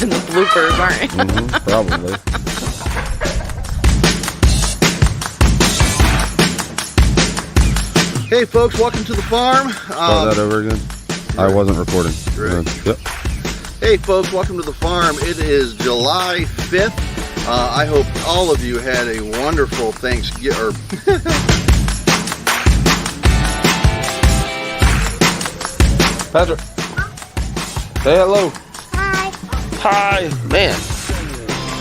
in the bloopers, aren't you? Probably. Hey, folks, welcome to the farm. Start that over again. I wasn't recording. Yep. Hey, folks, welcome to the farm. It is July 5th. I hope all of you had a wonderful Thanksgiving. Patrick, say hello. Hi. Hi. Man,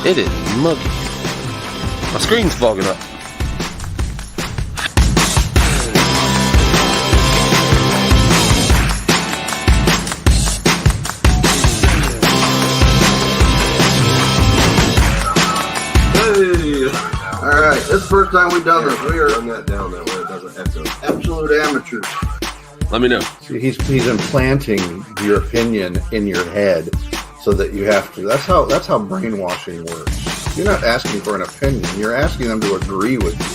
it is muggy. My screen's fogging up. All right, this is the first time we've done this. We are Run that down that way. It doesn't echo. absolute amateurs. Let me know. See, he's implanting your opinion in your head so that you have to. That's how brainwashing works. You're not asking for an opinion. You're asking them to agree with you.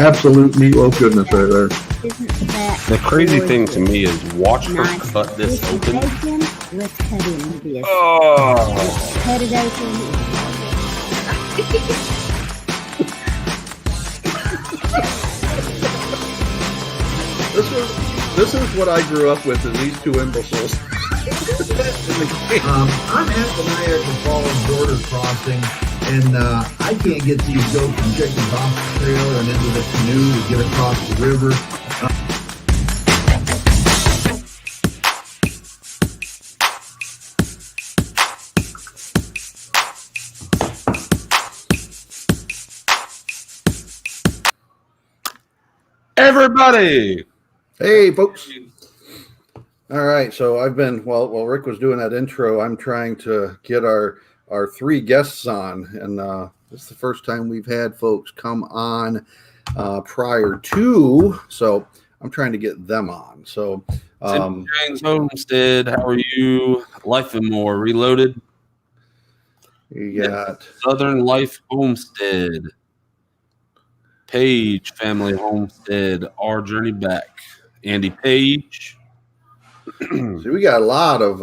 Absolute meatloaf goodness right there. The crazy thing to me is watch her cut this open. Let's cut into this. Oh. Let's cut it open. This is what I grew up with, is these two imbeciles. I'm at the Niagara Falls border crossing, and I can't get these goats and chickens off the trailer and into the canoe to get across the river. Everybody. Hey, folks. All right, so I've been, while Rick was doing that intro, I'm trying to get our three guests on, and this is the first time we've had folks come on prior to, so I'm trying to get them on. So, James Homestead, how are you? Life and More Reloaded. you got Southern Life Homestead. Page Family Homestead, Our Journey Back. Andy Page. see, we got a lot of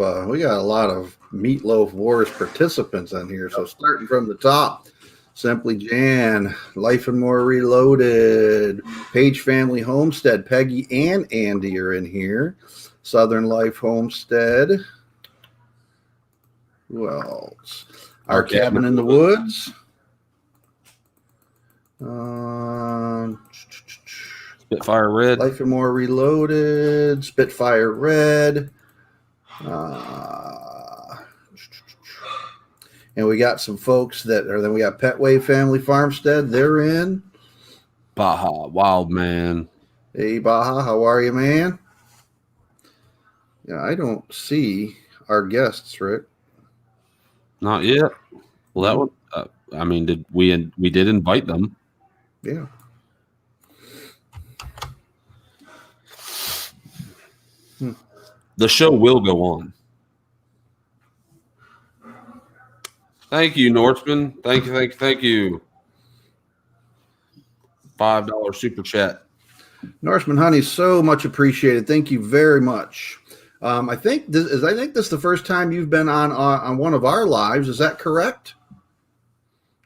Meatloaf Wars participants on here. So starting from the top, Simply Jan, Life and More Reloaded, Page Family Homestead, Peggy and Andy are in here. Southern Life Homestead. Who else? Our Cabin in the Woods. Spitfire Red. Life and More Reloaded, Spitfire Red. And we got some folks then we got Petway Family Farmstead. They're in. Baja Wild Man. Hey, Baja, how are you, man? Yeah, I don't see our guests, Rick. Not yet. Well, that would. I mean, did we did invite them? Yeah. The show will go on. Thank you, Norseman. Thank you. $5 super chat. Norseman Honey, so much appreciated. Thank you very much. I think this is the first time you've been on one of our lives. Is that correct?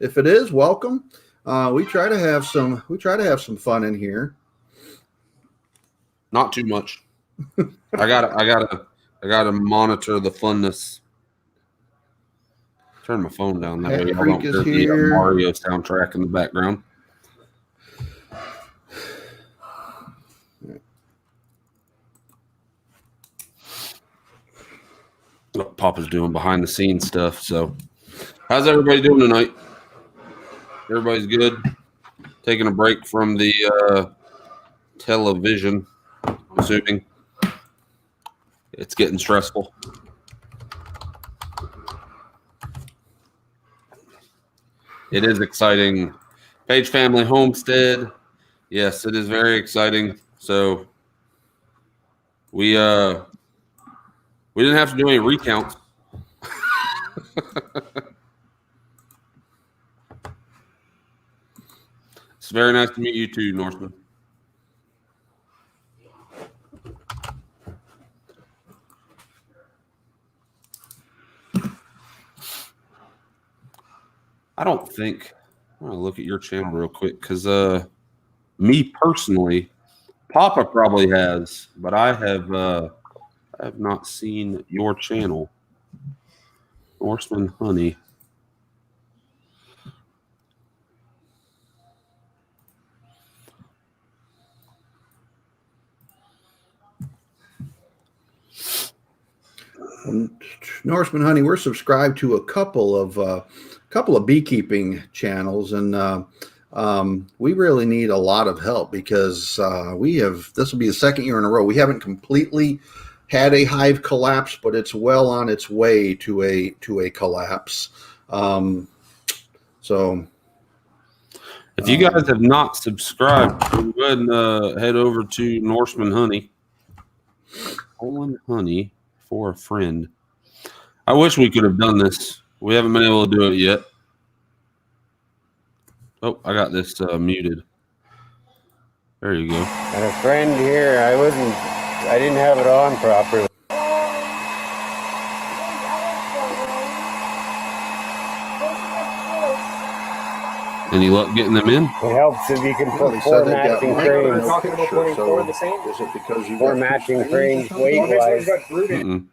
If it is, welcome. We try to have some fun in here. Not too much. I gotta monitor the funness. Turn my phone down that way. I don't hear the Mario soundtrack in the background. What Papa's doing behind the scenes stuff. So, how's everybody doing tonight? Everybody's good. Taking a break from the television. I'm assuming it's getting stressful. It is exciting. Page Family Homestead. Yes, it is very exciting. So we didn't have to do any recounts. It's very nice to meet you too, Norseman. I don't think. I'm gonna look at your channel real quick because me personally, Papa probably has, but I have not seen your channel, Norseman Honey. Norseman Honey, we're subscribed to a couple of beekeeping channels, and we really need a lot of help because this will be the second year in a row. We haven't completely had a hive collapse, but it's well on its way to a collapse. So if you guys have not subscribed, go ahead and head over to Norseman Honey. Honey for a friend. I wish we could have done this. We haven't been able to do it yet. Oh, I got this muted. There you go. And a friend here, I didn't have it on properly. Any luck getting them in? It helps if you can put they four said they got matching one. frames. Talking about putting four of the same? Is it because you Four got matching two frames or something? weight-wise. Mm-mm.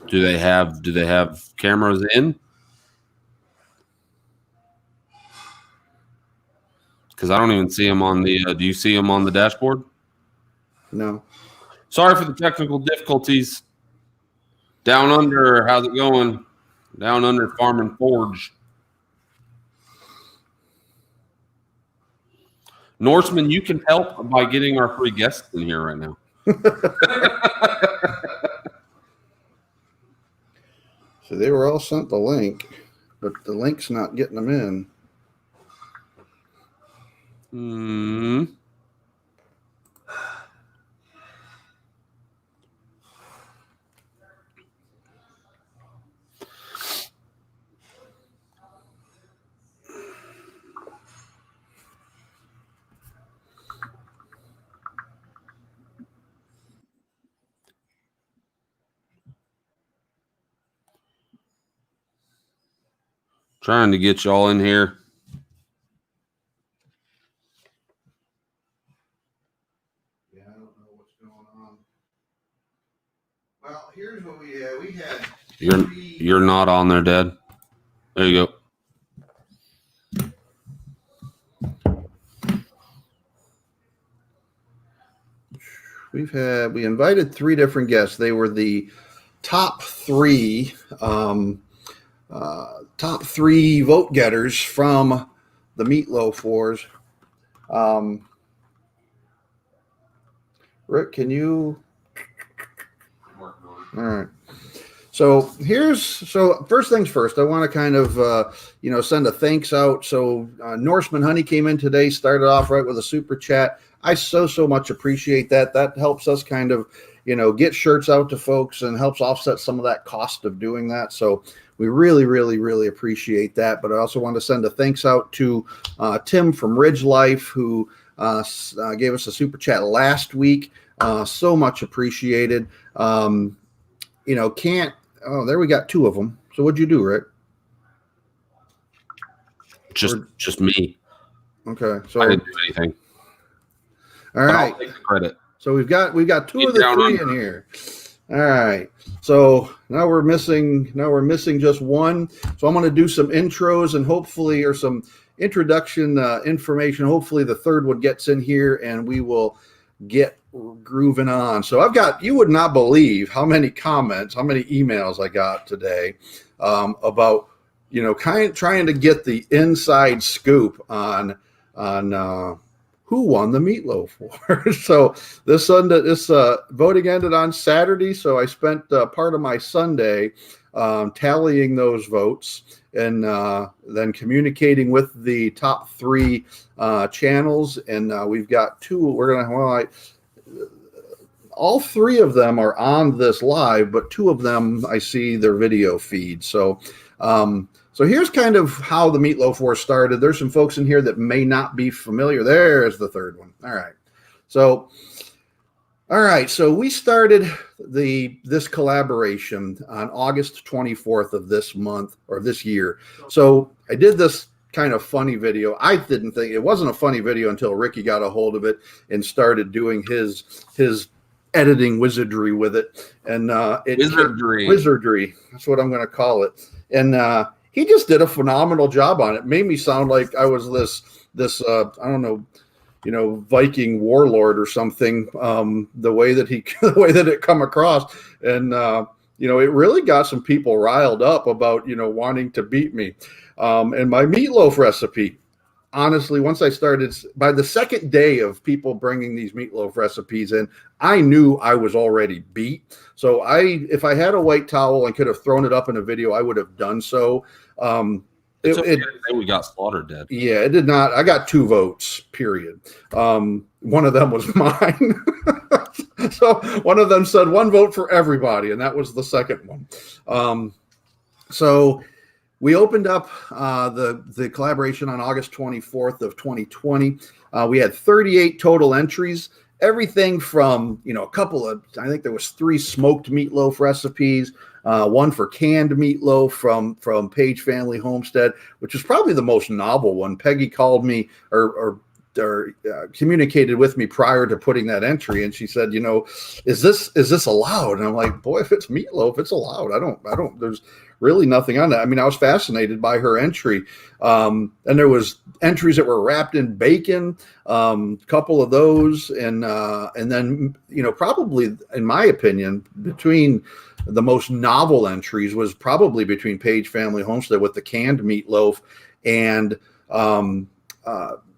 Do they have cameras in? Because I don't even see them on the. Do you see them on the dashboard? No. Sorry for the technical difficulties. Down under, how's it going? Down under Farm and Forge. Norseman, you can help by getting our free guests in here right now. So they were all sent the link, but the link's not getting them in. Trying to get y'all in here. Yeah, I don't know what's going on. Well, here's what we had. You're not on there, Dad. There you go. We invited 3 different guests. They were the top 3 vote getters from the Meatloaf Wars. Rick, can you? All right. So first things first, I want to kind of, send a thanks out. So Norseman Honey came in today, started off right with a super chat. I so much appreciate that. That helps us kind of, get shirts out to folks and helps offset some of that cost of doing that. So we really, really, really appreciate that. But I also want to send a thanks out to Tim from Ridge Life, who gave us a super chat last week. So much appreciated. There we got 2 of them. So what'd you do, Rick? Just me. Okay. So I didn't do anything. All right. I'll take the credit. So we've got 2 of the down 3 under. in here. All right. So now we're missing just 1. So I'm going to do some intros and hopefully, or some introduction information. Hopefully the 3rd one gets in here and we will get grooving on. So you would not believe how many comments, how many emails I got today about, trying to get the inside scoop on who won the Meatloaf War. So this voting ended on Saturday. So I spent part of my Sunday tallying those votes and then communicating with the top 3 channels. And we've got 2. All 3 of them are on this live, but 2 of them I see their video feed. So here's kind of how the Meatloaf War started. There's some folks in here that may not be familiar. There's the 3rd one. All right. So All right, so we started this collaboration on August 24th of this month or this year. So I did this kind of funny video. I didn't think it wasn't a funny video until Ricky got a hold of it and started doing his editing wizardry with it. And wizardry. That's what I'm going to call it. And he just did a phenomenal job on it. Made me sound like I was this I don't know, Viking warlord or something, the way that it come across. And, it really got some people riled up about, wanting to beat me. And my meatloaf recipe, honestly, once I started, by the second day of people bringing these meatloaf recipes in, I knew I was already beat. So if I had a white towel and could have thrown it up in a video, I would have done so. We got slaughtered dead. Yeah, it did not. I got 2 votes, period. One of them was mine. So one of them said 1 vote for everybody, and that was the second one. So we opened up the collaboration on August 24th of 2020. We had 38 total entries. Everything from, a couple of, I think there was 3 smoked meatloaf recipes, 1 for canned meatloaf from Page Family Homestead, which is probably the most novel one. Peggy called me or communicated with me prior to putting that entry, and she said, is this allowed? And I'm like, boy, if it's meatloaf, it's allowed. I don't. There's really nothing on that. I mean, I was fascinated by her entry, and there was entries that were wrapped in bacon, couple of those, and then probably, in my opinion, between the most novel entries was probably between Page Family Homestead with the canned meatloaf and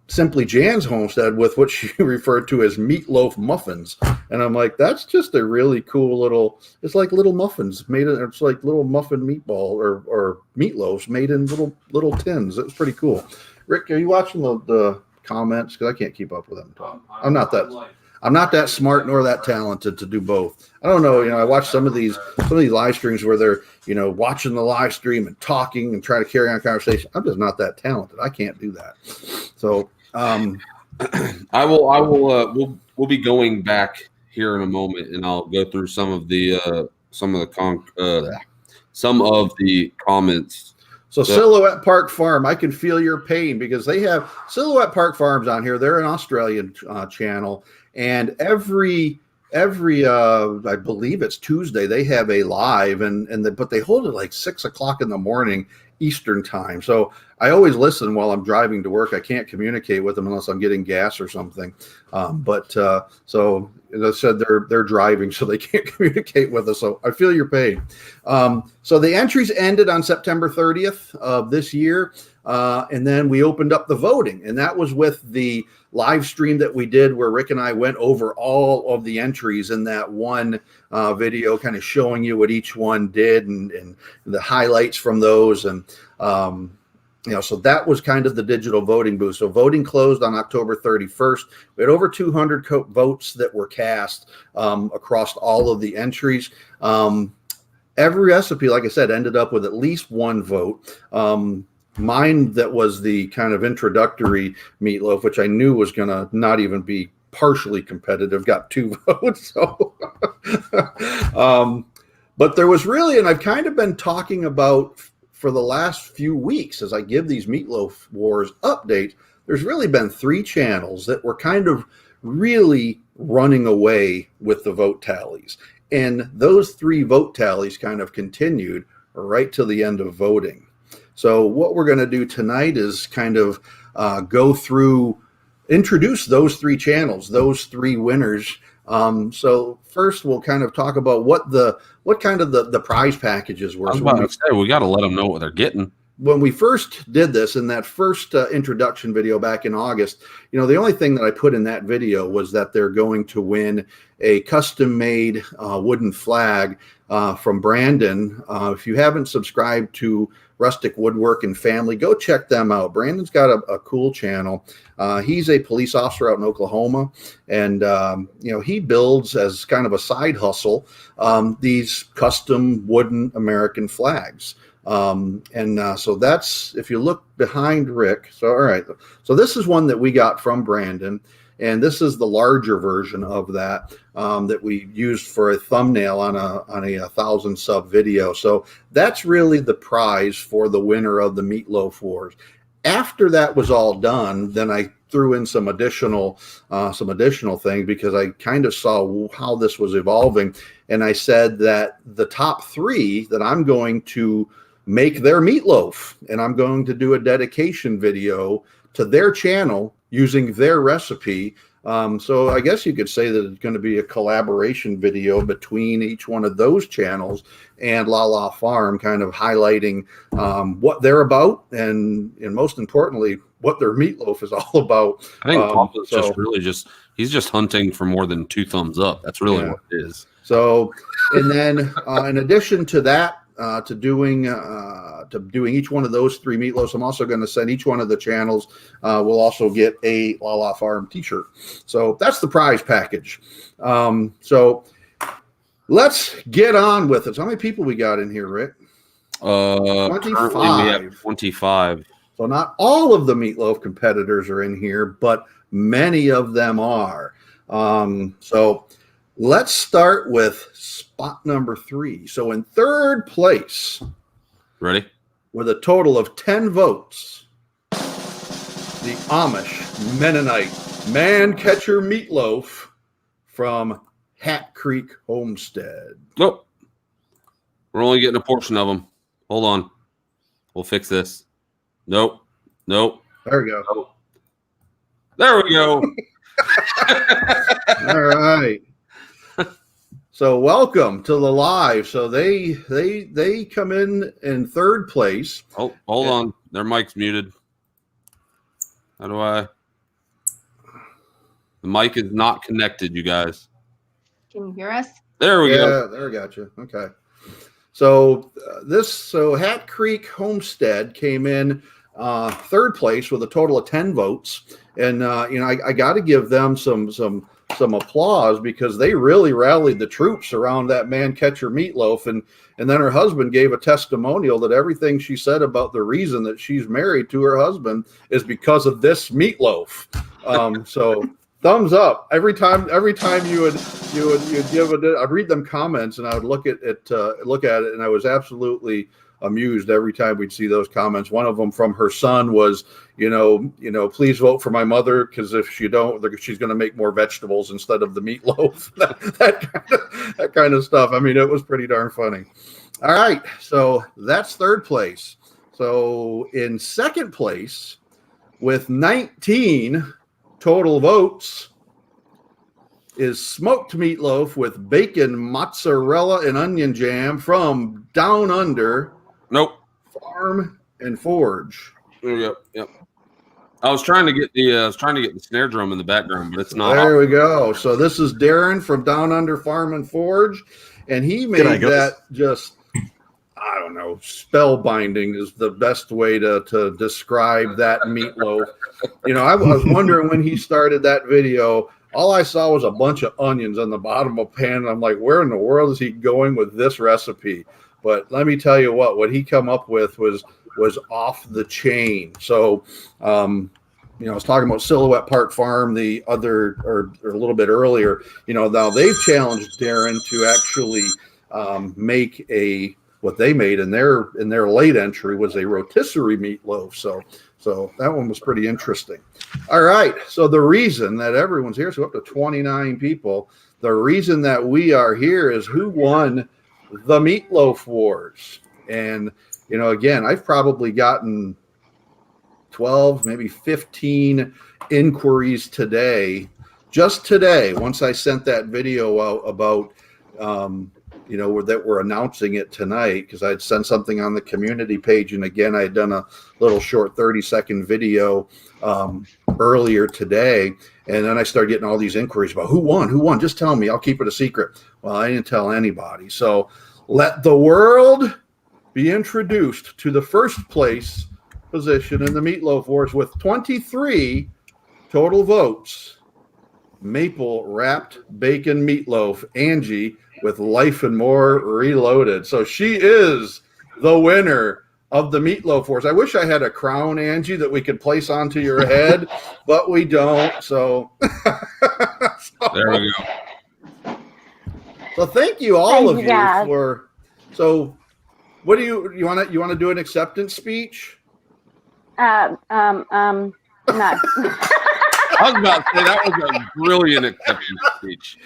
Simply Jan's homestead with what she referred to as meatloaf muffins. And I'm like, that's just a really cool little, it's like little muffins it's like little muffin meatball or meatloaves made in little tins. It was pretty cool. Rick, are you watching the comments? Because I can't keep up with them. I'm not that smart nor that talented to do both. I don't know. I watch some of these live streams where they're, watching the live stream and talking and trying to carry on a conversation. I'm just not that talented. I can't do that. So, I will. We'll be going back here in a moment, and I'll go through some of the comments. So Silhouette Park Farm, I can feel your pain because they have Silhouette Park Farms on here. They're an Australian channel, and every I believe it's Tuesday they have a live, but they hold it like 6 o'clock in the morning Eastern time. So I always listen while I'm driving to work. I can't communicate with them unless I'm getting gas or something. So as I said, they're driving, so they can't communicate with us. So I feel your pain. So the entries ended on September 30th of this year. And then we opened up the voting, and that was with the live stream that we did where Rick and I went over all of the entries in that one video, kind of showing you what each one did and the highlights from those. And, so that was kind of the digital voting booth. So voting closed on October 31st. We had over 200 votes that were cast across all of the entries. Every recipe, like I said, ended up with at least 1 vote. Mine, that was the kind of introductory meatloaf, which I knew was going to not even be partially competitive, got 2 votes. So, but there was really, and I've kind of been talking about for the last few weeks as I give these Meatloaf Wars updates, there's really been 3 channels that were kind of really running away with the vote tallies. And those 3 vote tallies kind of continued right till the end of voting. So what we're going to do tonight is kind of go through, introduce those 3 channels, those 3 winners. So first we'll kind of talk about what kind of the prize packages were. I was about to say, we got to let them know what they're getting. When we first did this in that first introduction video back in August, the only thing that I put in that video was that they're going to win a custom-made wooden flag from Brandon. If you haven't subscribed to Rustic Woodwork and Family, go check them out. Brandon's got a cool channel. He's a police officer out in Oklahoma, and he builds as kind of a side hustle these custom wooden American flags. So that's, if you look behind Rick. So all right, so this is one that we got from Brandon, and this is the larger version of that that we used for a thumbnail on a 1,000 sub video. So that's really the prize for the winner of the Meatloaf Wars. After that was all done, then I threw in some additional things because I kind of saw how this was evolving, and I said that the top 3 that I'm going to make their meatloaf, and I'm going to do a dedication video to their channel using their recipe. So I guess you could say that it's going to be a collaboration video between each one of those channels and La La Farm, kind of highlighting what they're about, and most importantly, what their meatloaf is all about. I think Papa's he's just hunting for more than 2 thumbs up. That's really what it is. So, and then in addition to that, to doing each one of those 3 meatloafs, I'm also going to send each one of the channels will also get a La La Farm t-shirt. So that's the prize package. So let's get on with it. So how many people we got in here, Rick? 25. We have 25. So not all of the meatloaf competitors are in here, but many of them are. So let's start with spot number 3. So in 3rd place, ready, with a total of 10 votes, the Amish Mennonite Man Catcher Meatloaf from Hat Creek Homestead. Nope. We're only getting a portion of them. Hold on. We'll fix this. Nope. There we go. Nope. There we go. All right. So welcome to the live. So they come in 3rd place. Oh, hold on. Their mic's muted. How do I? The mic is not connected, you guys. Can you hear us? There we go. Yeah, there we got you. Okay. So Hat Creek Homestead came in 3rd place with a total of 10 votes, and I got to give them some applause because they really rallied the troops around that Man Catcher Meatloaf, and then her husband gave a testimonial that everything she said about the reason that she's married to her husband is because of this meatloaf. So thumbs up every time you would give it. I'd read them comments and I would look at it, and I was absolutely amused every time we'd see those comments. One of them from her son was, please vote for my mother, because if you don't, she's going to make more vegetables instead of the meatloaf. that kind of stuff. I mean, it was pretty darn funny. All right, so that's 3rd place. So in 2nd place, with 19 total votes, is smoked meatloaf with bacon, mozzarella, and onion jam from Down Under. Nope. Farm and Forge. There we go. Yep. I was trying to get the snare drum in the background, but it's not. There we go. So this is Darren from Down Under Farm and Forge, and he made that just, I don't know, spellbinding is the best way to describe that meatloaf. I was wondering when he started that video, all I saw was a bunch of onions on the bottom of a pan, and I'm like, where in the world is he going with this recipe? But let me tell you what he come up with was off the chain. So, I was talking about Silhouette Park Farm a little bit earlier. Now they've challenged Darren to actually make what they made in their late entry was a rotisserie meatloaf. So that one was pretty interesting. All right. So the reason that everyone's here, so up to 29 people, the reason that we are here is who won the Meatloaf Wars. And, again, I've probably gotten 12, maybe 15 inquiries today, just today, once I sent that video out about, that we're announcing it tonight, because I'd sent something on the community page. And again, I had done a little short 30-second video earlier today. And then I started getting all these inquiries about who won. Just tell me, I'll keep it a secret. Well, I didn't tell anybody. So let the world be introduced to the 1st place position in the Meatloaf Wars with 23 total votes. Maple wrapped bacon meatloaf, Angie, with Life and More Reloaded. So she is the winner of the meatloaf wars. I wish I had a crown, Angie, that we could place onto your head, but we don't. So, There we go. So thank you all Thank of you, you guys. for. So, what do you want to do an acceptance speech? No. I was about to say that was a brilliant acceptance speech.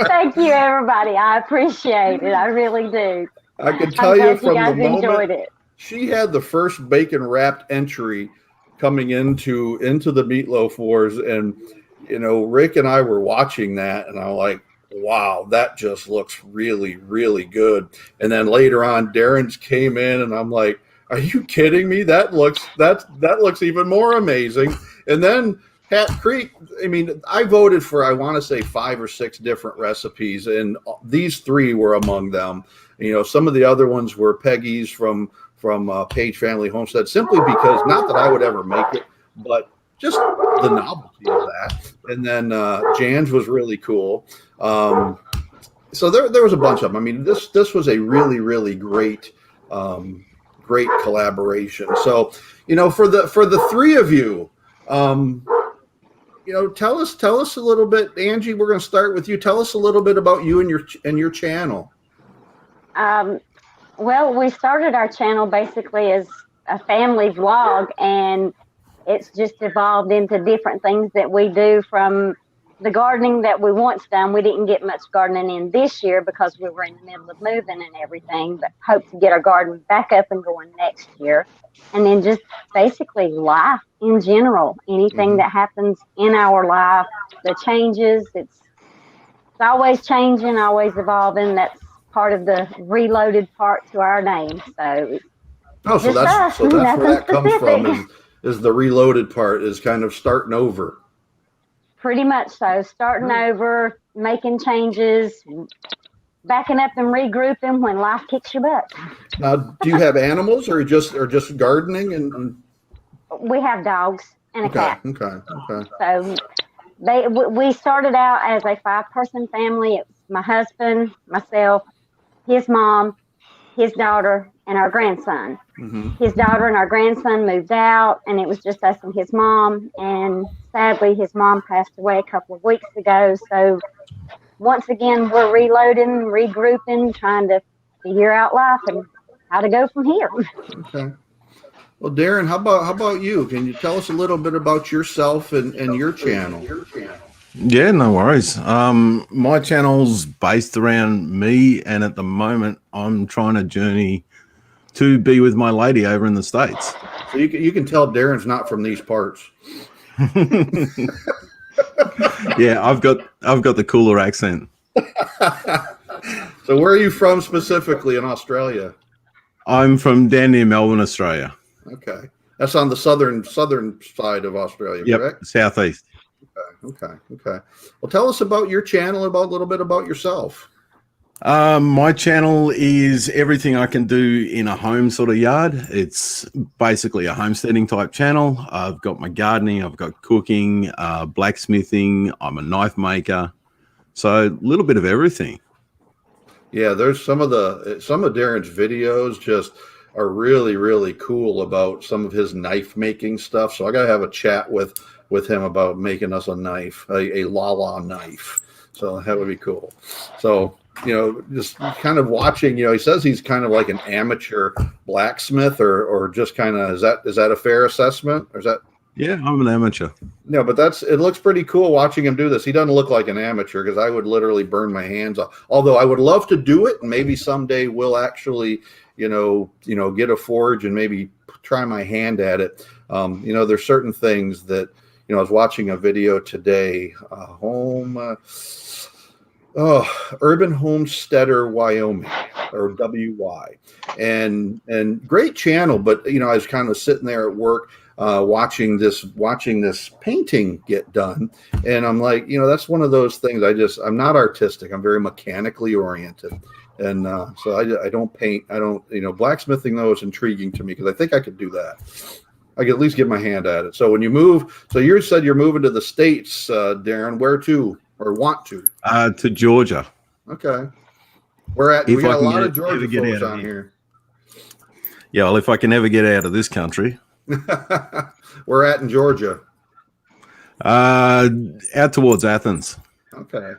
Thank you, everybody. I appreciate it. I really do. I can I'm tell you glad you from the guys moment enjoyed it. she had the first bacon wrapped entry coming into the meatloaf wars, and Rick and I were watching that, and I'm like, wow, that just looks really, really good. And then later on, Darren's came in, and I'm like, are you kidding me? That looks even more amazing. And then Hat Creek, I mean, I voted for, I want to say 5 or 6 different recipes, and these 3 were among them. Some of the other ones were Peggy's from Page Family Homestead, simply because, not that I would ever make it, but just the novelty of that. And then Jan's was really cool. So there was a bunch of them. I mean, this was a really, really great collaboration. So, for the 3 of you, tell us a little bit. Angie, we're going to start with you. Tell us a little bit about you and your channel. Well, we started our channel basically as a family vlog, and it's just evolved into different things that we do, from the gardening that we once done. We didn't get much gardening in this year because we were in the middle of moving and everything, but hope to get our garden back up and going next year. And then just basically life in general, anything that happens in our life, the changes, it's always changing, always evolving. That's part of the reloaded part to our name. So so that's where that comes from, is the reloaded part, is kind of starting over. Pretty much so. Starting over, making changes, backing up and regrouping when life kicks your butt. Now, do you have animals, or just gardening? And we have dogs and a cat. Okay. So we started out as a 5-person family. It was my husband, myself, his mom, his daughter, and our grandson. His daughter and our grandson moved out, and it was just us and his mom. And sadly, his mom passed away a couple of weeks ago. So once again, we're reloading, regrouping, trying to figure out life and how to go from here. Okay. Well, Darren, how about you? Can you tell us a little bit about yourself and your channel? Yeah, no worries. My channel's based around me, and at the moment, I'm trying to journey to be with my lady over in the States. So you can tell Darren's not from these parts. Yeah, I've got the cooler accent. So where are you from specifically in Australia? I'm from down near Melbourne, Australia. Okay, that's on the southern side of Australia, correct? Southeast. Okay. Well, tell us about your channel, a little bit about yourself. My channel is everything I can do in a home sort of yard. It's basically a homesteading type channel. I've got my gardening, I've got cooking, blacksmithing, I'm a knife maker. So a little bit of everything. Yeah, there's some of Darren's videos just are really, really cool about some of his knife making stuff. So I got to have a chat with him about making us a knife, a Lala knife. So that would be cool. So, just kind of watching, he says he's kind of like an amateur blacksmith, or just kind of, is that a fair assessment? Or is that? Yeah, I'm an amateur. No, but it looks pretty cool watching him do this. He doesn't look like an amateur, because I would literally burn my hands off. Although I would love to do it, and maybe someday we'll actually, get a forge and maybe try my hand at it. There's certain things that, I was watching a video today, Urban Homesteader Wyoming, or WY, and great channel. But I was kind of sitting there at work, watching this painting get done, and I'm like, that's one of those things. I'm not artistic. I'm very mechanically oriented, and so I don't paint. I don't, blacksmithing though is intriguing to me, because I think I could do that. I could at least get my hand at it. So when you move, so you said you're moving to the States, Darren. Where to, or want to? To Georgia. Okay. We got a lot of Georgia folks on here. Yeah, well, if I can ever get out of this country. We're at in Georgia. Out towards Athens. Okay.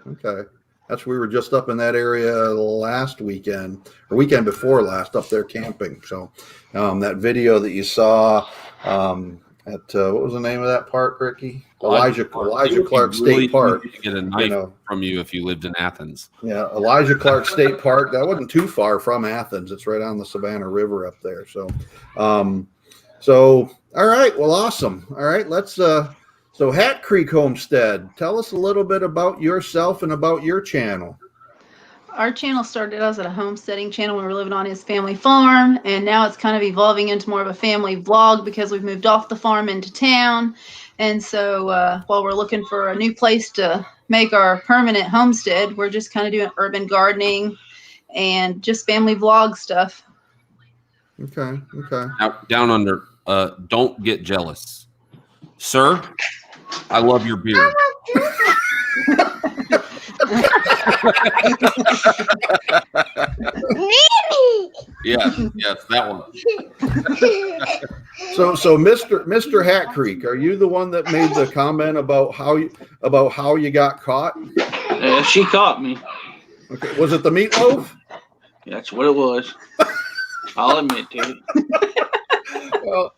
We were just up in that area last weekend or weekend before last, up there camping. So that video that you saw at what was the name of that park, Ricky? Elijah Clark State Park. To get a knife from you if you lived in Athens. Yeah, Elijah Clark State Park. That wasn't too far from Athens. It's right on the Savannah River up there. So, all right. Well, awesome. All right, let's. So Hat Creek Homestead. Tell us a little bit about yourself and about your channel. Our channel started as a homesteading channel. We were living on his family farm, and now it's kind of evolving into more of a family vlog because we've moved off the farm into town. And so while we're looking for a new place to make our permanent homestead, we're just kind of doing urban gardening and just family vlog stuff. Okay. Now, down under, don't get jealous. Sir, I love your beard. Yes, that one. So Mr. Hat Creek, are you the one that made the comment about how you got caught? She caught me. Okay. Was it the meatloaf? That's what it was. I'll admit to it. Well,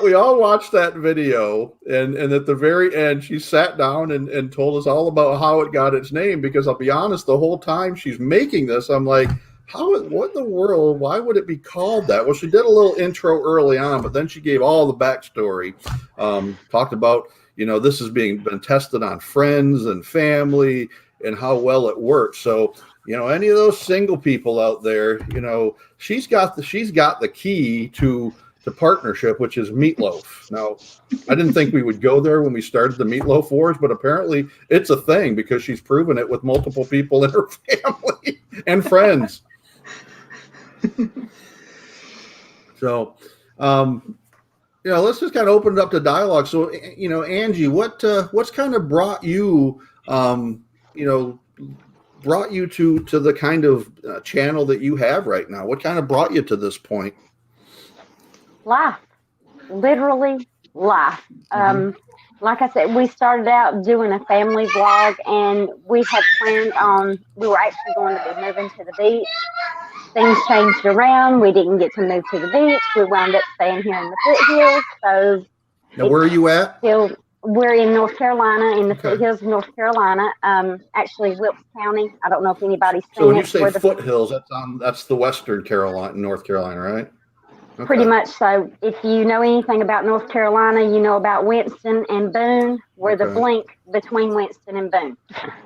we all watched that video, and at the very end, she sat down and told us all about how it got its name. Because I'll be honest, the whole time she's making this, I'm like, what in the world? Why would it be called that? Well, she did a little intro early on, but then she gave all the backstory. Talked about, this has been tested on friends and family and how well it works. So, any of those single people out there, she's got the key to partnership, which is meatloaf. Now, I didn't think we would go there when we started the Meatloaf Wars, but apparently it's a thing because she's proven it with multiple people in her family and friends. So, let's just kind of open it up to dialogue. So, Angie, what's kind of brought you, to the kind of channel that you have right now? What kind of brought you to this point? Life, literally life. Like I said, we started out doing a family vlog, and we had planned we were actually going to be moving to the beach. Things changed around. We didn't get to move to the beach. We wound up staying here in the foothills. So now, where are you at? We're in North Carolina, in the foothills of North Carolina. Actually, Wilkes County. I don't know if anybody's seen it. So when you say foothills, that's the Western Carolina, North Carolina, right? Okay. Pretty much so. If you know anything about North Carolina, you know about Winston and Boone. We're the blink between Winston and Boone.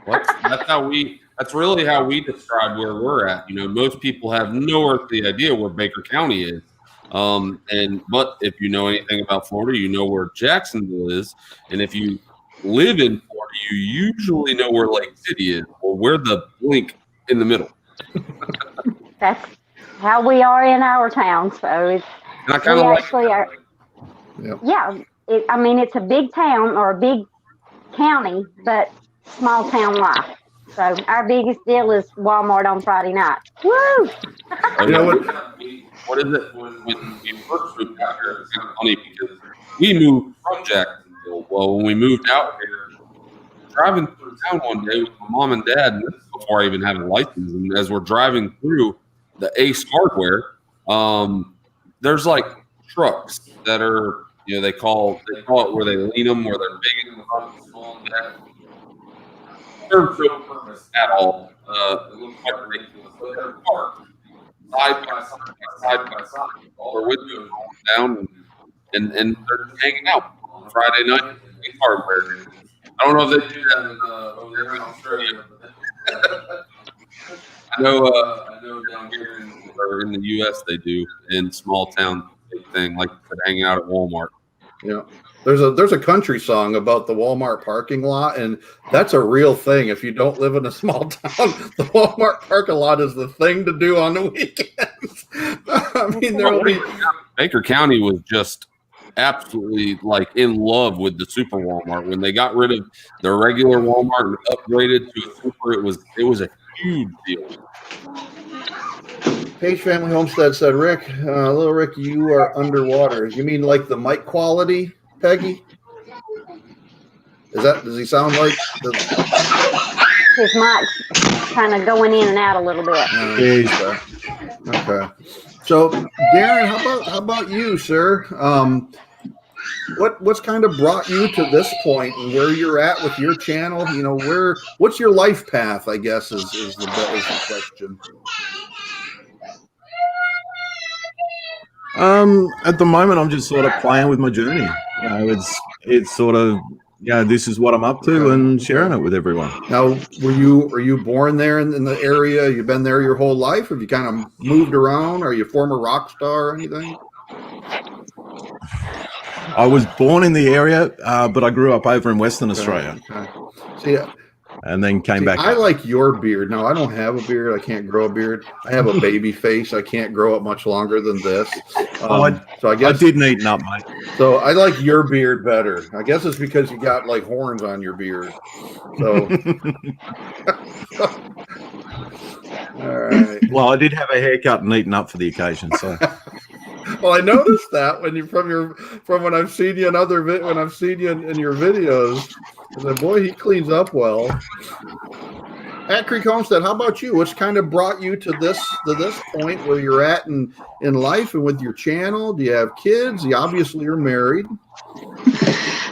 That's really how we describe where we're at. Most people have no earthly idea where Baker County is. But if you know anything about Florida, you know where Jacksonville is. And if you live in Florida, you usually know where Lake City is, or we're the blink in the middle. That's how we are in our town. So it's it's a big town or a big county, but small town life. So our biggest deal is Walmart on Friday night. Woo! You know what is it when we first moved out here? It's kind of funny because we moved from Jacksonville. Well, when we moved out here, driving through town one day with my mom and dad, and this is before I even had a license, and as we're driving through the Ace Hardware, there's like trucks that are, they call it where they lean them, where they're big in the front and small in the back. Serve no purpose at all. It looks quite ridiculous, but they're parked side by side. All their windows down, and they're just hanging out on Friday night in Ace Hardware. I don't know if they do that over there in Australia. I know down here in the U.S. they do, in small town thing, like hanging out at Walmart. Yeah, there's a country song about the Walmart parking lot, and that's a real thing. If you don't live in a small town, the Walmart parking lot is the thing to do on the weekends. I mean, Baker County was just absolutely in love with the Super Walmart when they got rid of the regular Walmart and upgraded to a Super. It was a huge deal. Page Family Homestead said, Rick, little Rick, you are underwater. You mean like the mic quality, Peggy? Does he sound like His mic's kind of going in and out a little bit. Okay. So, Darren, how about you, sir? What's kind of brought you to this point and where you're at with your channel? You know, what's your life path, I guess, is the question. At the moment, I'm just sort of playing with my journey. You know, it's sort of, this is what I'm up to and sharing it with everyone. Now, were you born there in the area? You've been there your whole life? Have you kind of moved around? Are you a former rock star or anything? I was born in the area, but I grew up over in Western Australia. Okay. See, and then came back. I like your beard. No, I don't have a beard. I can't grow a beard. I have a baby face. I can't grow up much longer than this. So I guess I did neaten up, mate. So I like your beard better. I guess it's because you got like horns on your beard. So. All right. Well, I did have a haircut and neaten up for the occasion. So. Well, I noticed that from when I've seen you in when I've seen you in your videos. I said, boy, he cleans up well. At Creek Homestead, how about you? What's kind of brought you to this point where you're at in life and with your channel? Do you have kids? You obviously are married.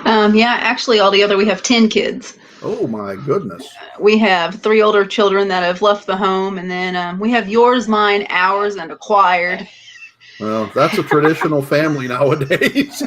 Yeah, actually, altogether we have 10 kids. Oh my goodness. We have 3 older children that have left the home, and then we have yours, mine, ours, and acquired. Well, that's a traditional family nowadays.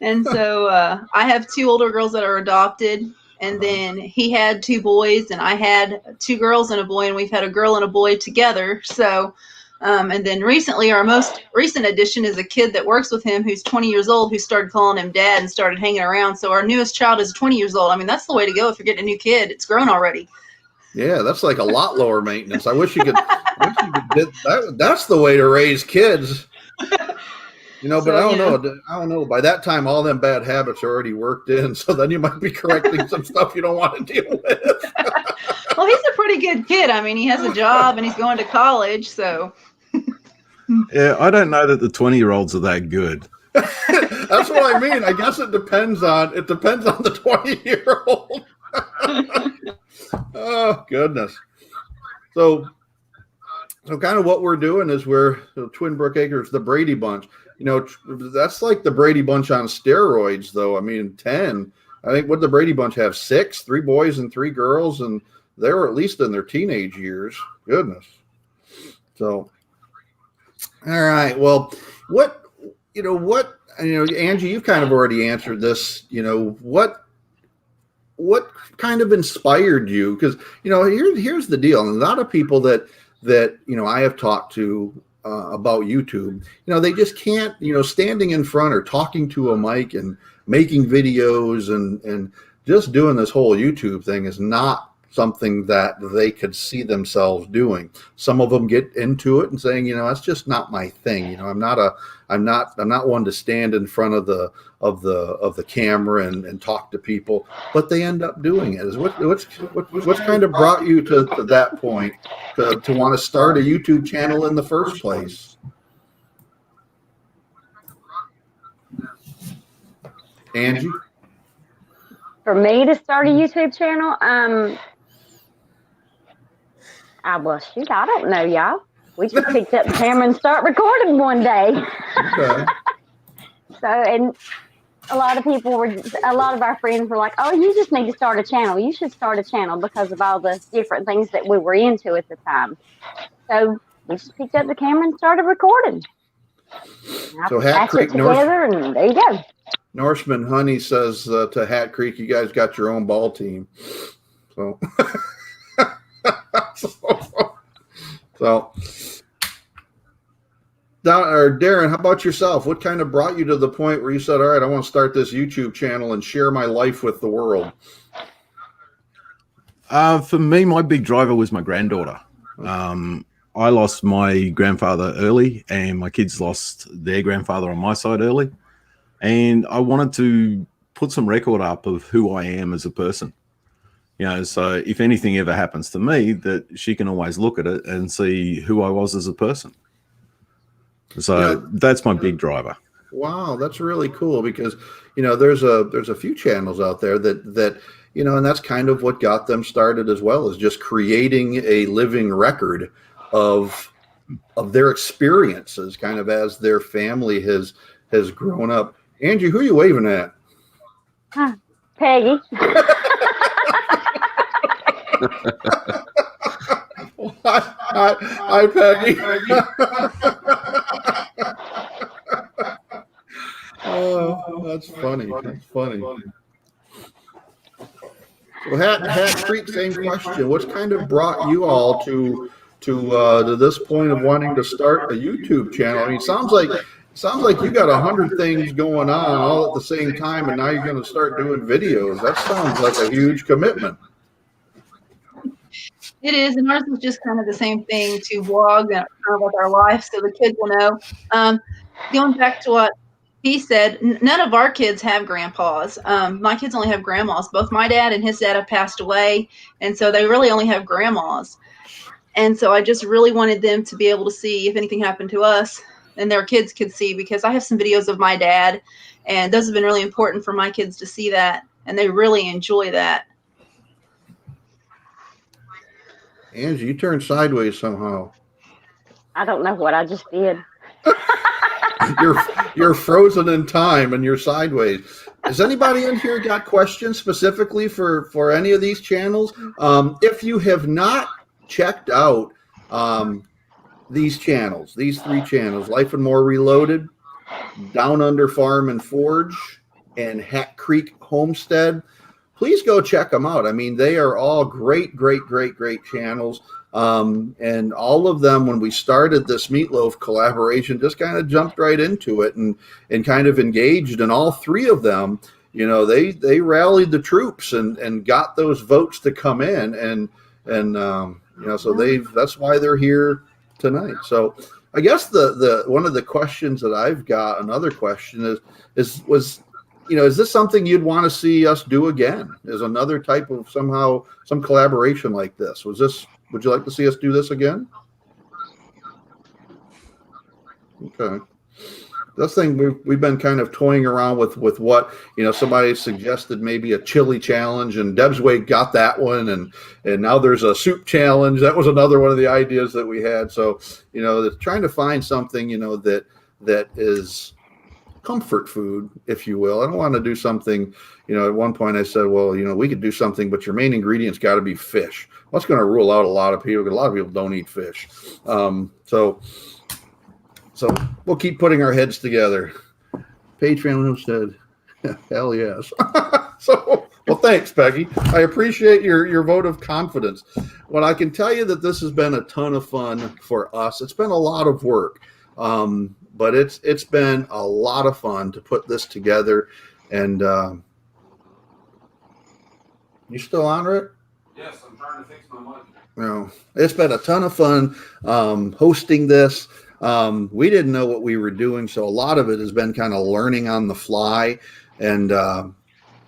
And so I have 2 older girls that are adopted, and then he had 2 boys, and I had 2 girls and a boy, and we've had a girl and a boy together. So, and then recently, our most recent addition is a kid that works with him who's 20 years old, who started calling him dad and started hanging around. So our newest child is 20 years old. I mean, that's the way to go if you're getting a new kid. It's grown already. Yeah, that's like a lot lower maintenance. I wish you could. That's the way to raise kids. You know, but I don't know. By that time, all them bad habits are already worked in. So then you might be correcting some stuff you don't want to deal with. Well, he's a pretty good kid. I mean, he has a job and he's going to college. So. Yeah, I don't know that the 20-year-olds are that good. That's what I mean. I guess it depends on the 20-year-old. Oh goodness. So kind of what we're doing is we're Twin Brook Acres, the Brady Bunch. You know, that's like the Brady Bunch on steroids, though. I mean, 10. I think what the Brady Bunch have 6, 3 boys and 3 girls, and they were at least in their teenage years. Goodness. So, all right. Well, Angie, you've kind of already answered this. You know, what kind of inspired you? Because, you know, here's the deal. And a lot of people that you know I have talked to about YouTube, you know, they just can't, you know, standing in front or talking to a mic and making videos and just doing this whole YouTube thing is not something that they could see themselves doing. Some of them get into it and saying, you know, that's just not my thing. You know, I'm not one to stand in front of the camera and talk to people, but they end up doing it. What's kind of brought you to that point to want to start a YouTube channel in the first place? Angie? For me to start a YouTube channel, I don't know, y'all. We just picked up the camera and start recording one day. Okay. So, and a lot of our friends were like, "Oh, you just need to start a channel. You should start a channel," because of all the different things that we were into at the time. So we just picked up the camera and started recording. So Hat Creek together, and there you go. Norseman Honey says to Hat Creek, you guys got your own ball team. So, Darren, how about yourself? What kind of brought you to the point where you said, all right, I want to start this YouTube channel and share my life with the world? For me, my big driver was my granddaughter. I lost my grandfather early, and my kids lost their grandfather on my side early. And I wanted to put some record up of who I am as a person. You know, so if anything ever happens to me, that she can always look at it and see who I was as a person. So that's my big driver. Wow, that's really cool because, you know, there's a few channels out there that you know, and that's kind of what got them started as well, is just creating a living record of their experiences, kind of as their family has grown up. Angie, who are you waving at? Peggy. Hi, Peggy. Oh, that's funny. That's funny. So, Hat Creek, same question. What's kind of brought you all to this point of wanting to start a YouTube channel? I mean, sounds like you got 100 things going on all at the same time, and now you're going to start doing videos. That sounds like a huge commitment. It is, and ours was just kind of the same thing, to vlog and with our life, so the kids will know. Going back to what he said, none of our kids have grandpas. My kids only have grandmas. Both my dad and his dad have passed away, and so they really only have grandmas. And so I just really wanted them to be able to see if anything happened to us, and their kids could see, because I have some videos of my dad, and those have been really important for my kids to see that, and they really enjoy that. Angie, you turned sideways somehow. I don't know what I just did. You're frozen in time and you're sideways. Has anybody in here got questions specifically for any of these channels? If you have not checked out these channels, these three channels, Life and More Reloaded, Down Under Farm and Forge, and Hat Creek Homestead, please go check them out. I mean, they are all great channels. And all of them, when we started this Meatloaf collaboration, just kind of jumped right into it and kind of engaged. And all three of them, you know, they rallied the troops and got those votes to come in. And you know, so that's why they're here tonight. So I guess the one of the questions that I've got, another question was, you know, is this something you'd want to see us do again? Is another type of some collaboration like this? Would you like to see us do this again? Okay. This thing we've been kind of toying around with what, you know, somebody suggested maybe a chili challenge, and Deb's Way got that one, and now there's a soup challenge. That was another one of the ideas that we had. So, you know, trying to find something, you know, that is comfort food, if you will. I don't want to do something, you know, at one point I said, well, you know, we could do something, but your main ingredient's got to be fish. Well, that's going to rule out a lot of people, because a lot of people don't eat fish. So we'll keep putting our heads together. Patreon said, hell yes. So, well, thanks, Peggy. I appreciate your vote of confidence. Well, I can tell you that this has been a ton of fun for us. It's been a lot of work. But it's been a lot of fun to put this together. And you still on, Rick? Yes, I'm trying to fix my mic. No, it's been a ton of fun hosting this. We didn't know what we were doing, so a lot of it has been kind of learning on the fly. And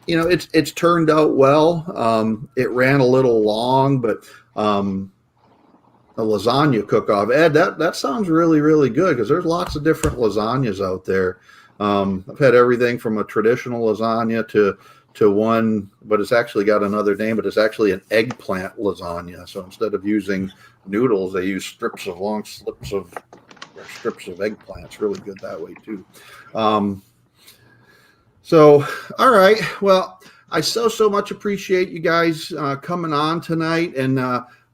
you know, it's turned out well. It ran a little long, but a lasagna cook-off. Ed, that sounds really good, because there's lots of different lasagnas out there. I've had everything from a traditional lasagna to one, but it's actually got another name, but it's actually an eggplant lasagna. So instead of using noodles, they use long strips of eggplant. It's really good that way too. So, all right. Well, I so much appreciate you guys coming on tonight, and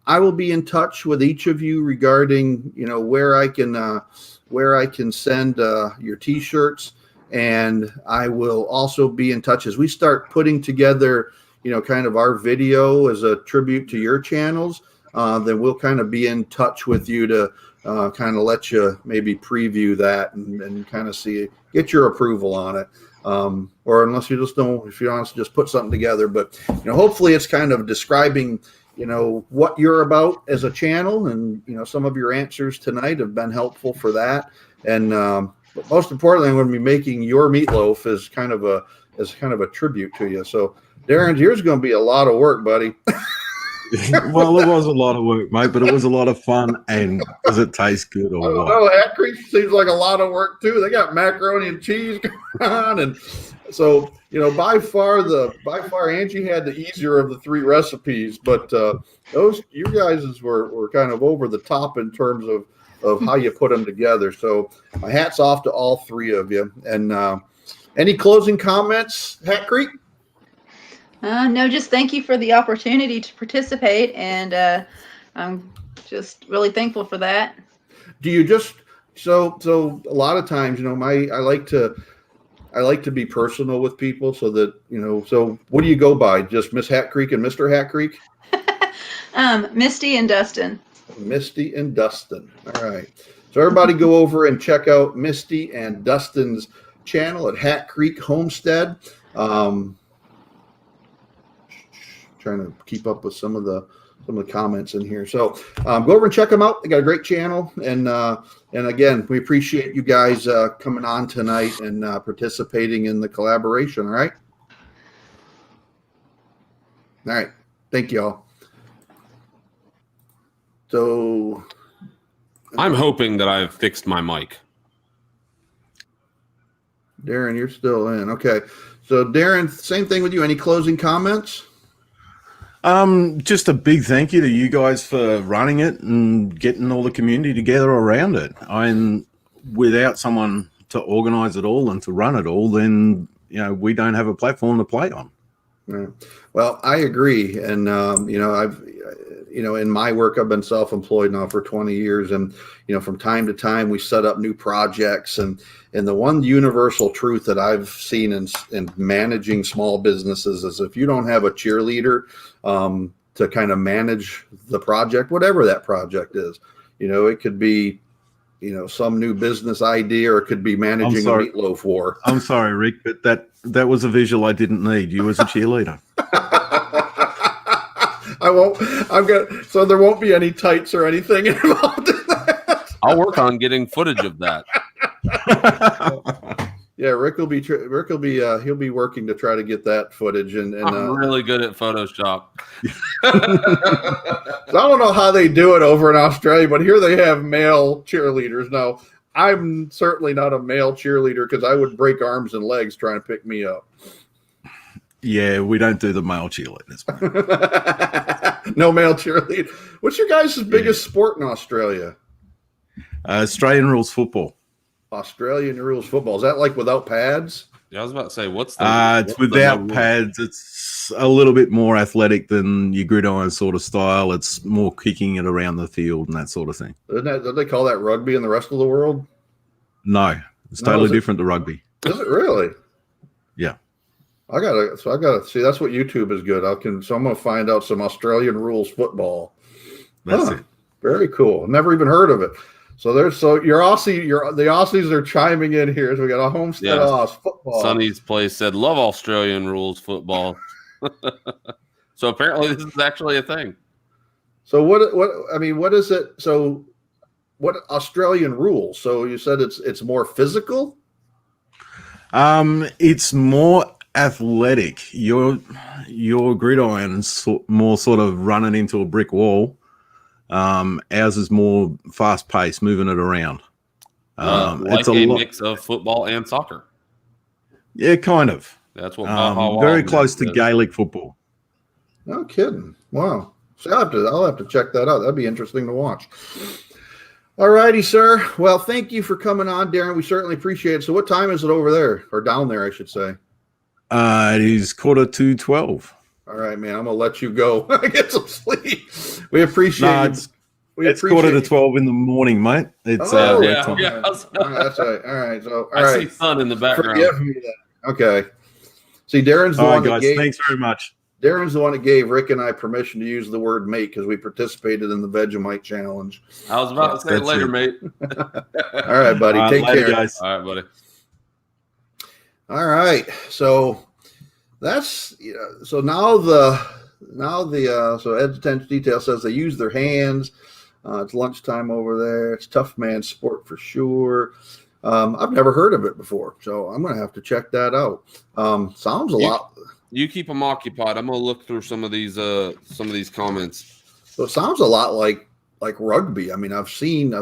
I will be in touch with each of you regarding, you know, where I can send your T-shirts, and I will also be in touch as we start putting together, you know, kind of our video as a tribute to your channels. Then we'll kind of be in touch with you to kind of let you maybe preview that and kind of get your approval on it. Or unless you just don't, if you want to just put something together, but, you know, hopefully it's kind of describing, you know, what you're about as a channel, and, you know, some of your answers tonight have been helpful for that. And but most importantly, I'm going to be making your meatloaf as kind of a tribute to you. So Darren, yours is going to be a lot of work, buddy. Well, it was a lot of work, mate, but it was a lot of fun. And does it taste good or what? Oh, Hat Creek seems like a lot of work too. They got macaroni and cheese going on, and so by far Angie had the easier of the three recipes, but those you guys were kind of over the top in terms of how you put them together. So my hat's off to all three of you. And any closing comments, Hat Creek? No, just thank you for the opportunity to participate, and I'm just really thankful for that. Do you just so a lot of times, I like to be personal with people so that, so what do you go by? Just Miss Hat Creek and Mr. Hat Creek? Misty and Dustin. Misty and Dustin. All right. So everybody go over and check out Misty and Dustin's channel at Hat Creek Homestead. Trying to keep up with some of the comments in here. So go over and check them out. They got a great channel. And again, we appreciate you guys coming on tonight and participating in the collaboration. All right. All right. Thank you all. So I'm hoping that I've fixed my mic. Darren, you're still in. Okay. So Darren, same thing with you. Any closing comments? Just a big thank you to you guys for running it and getting all the community together around it. Without someone to organize it all and to run it all, then we don't have a platform to play on. Right. Well, I agree, and I've in my work, I've been self-employed now for 20 years, and from time to time we set up new projects, and the one universal truth that I've seen in managing small businesses is if you don't have a cheerleader to kind of manage the project, whatever that project is, it could be some new business idea, or it could be managing a meatloaf war. I'm sorry, Rick, but that was a visual I didn't need. You as a cheerleader. So there won't be any tights or anything involved in that. I'll work on getting footage of that. Yeah, Rick will be he'll be working to try to get that footage, and I'm really good at Photoshop. So I don't know how they do it over in Australia, but here they have male cheerleaders. Now, I'm certainly not a male cheerleader because I would break arms and legs trying to pick me up. Yeah, we don't do the male cheerleaders. No male cheerleader. What's your guys' biggest sport in Australia? Australian rules football. Australian rules football. Is that like without pads? Yeah, I was about to say, it's without pads. It's a little bit more athletic than your gridiron sort of style. It's more kicking it around the field and that sort of thing. Do they call that rugby in the rest of the world? No, it's totally different to rugby. Is it really? Yeah. I gotta see. That's what YouTube is good. So I'm gonna find out some Australian rules football. That's it. Very cool. Never even heard of it. So the Aussies are chiming in here. So we got a Homestead Oz football. Sonny's place said, "Love Australian rules football." So apparently this is actually a thing. So what is it? So what Australian rules? So you said it's more physical? It's more athletic. Your gridiron's more sort of running into a brick wall. Ours is more fast paced, moving it around. Like it's a mix of football and soccer. Yeah, kind of. That's what very close to Gaelic football. No kidding. Wow. So I'll have to check that out. That'd be interesting to watch. All righty, sir. Well, thank you for coming on, Darren. We certainly appreciate it. So what time is it over there, or down there, I should say? It is 11:45. All right, man. I'm gonna let you go. Get some sleep. We appreciate it. It's 11:45 in the morning, mate. It's time. Yeah. That's right. All right. So I see sun in the background. Forgive me then. Okay. See, Darren's the one that gave. Thanks very much. Darren's the one that gave Rick and I permission to use the word mate because we participated in the Vegemite challenge. I was about to say later, mate. All right, buddy. Take care, guys. All right, buddy. All right. So that's so now so Ed's attention detail says they use their hands. It's lunchtime over there. It's tough man sport for sure. I've never heard of it before, so I'm gonna have to check that out. Sounds a lot. You keep them occupied. I'm gonna look through some of these comments. So it sounds a lot like rugby. I mean, I've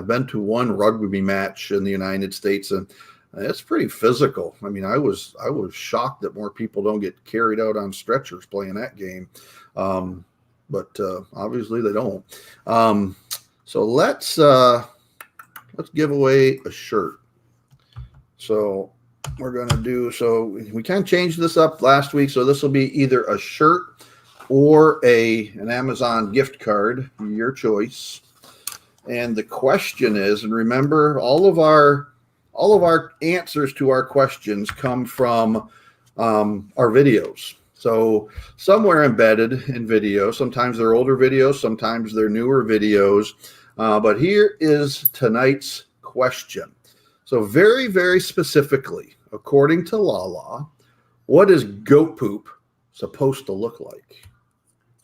been to one rugby match in the United States, and it's pretty physical. I mean, I was shocked that more people don't get carried out on stretchers playing that game, but obviously they don't. So let's give away a shirt. So we're going to do, so we kind of changed this up last week. So this will be either a shirt or an Amazon gift card, your choice. And the question is, and remember, all of our answers to our questions come from our videos. So somewhere embedded in videos, sometimes they're older videos, sometimes they're newer videos. But here is tonight's question. So very, very specifically, according to Lala, what is goat poop supposed to look like?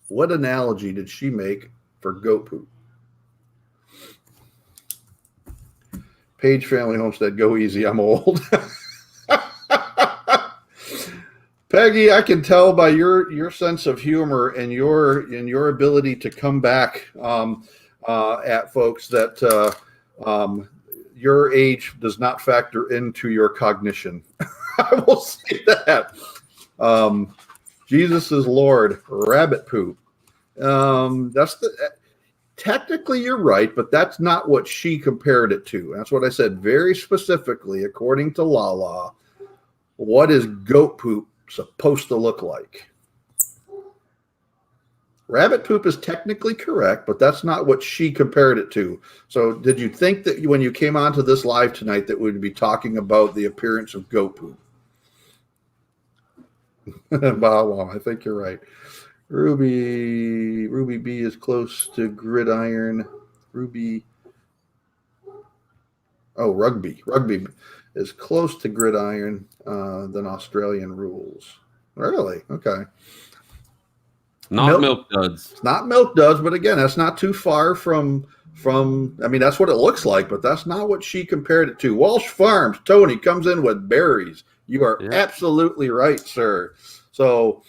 What analogy did she make for goat poop? Page Family Homestead, go easy. I'm old. Peggy, I can tell by your sense of humor and your ability to come back at folks that your age does not factor into your cognition. I will say that. Jesus is Lord. Rabbit poop. Technically you're right, but that's not what she compared it to. That's what I said very specifically, according to Lala. What is goat poop supposed to look like? Rabbit poop is technically correct, but that's not what she compared it to. So did you think that when you came onto this live tonight that we'd be talking about the appearance of goat poop? Wow, I think you're right. Ruby B is close to gridiron. Rugby is close to gridiron than Australian rules. Really? Okay. Not milk duds. It's not milk duds, but again, that's not too far from. I mean, that's what it looks like, but that's not what she compared it to. Walsh Farms, Tony comes in with berries. You are absolutely right, sir. So,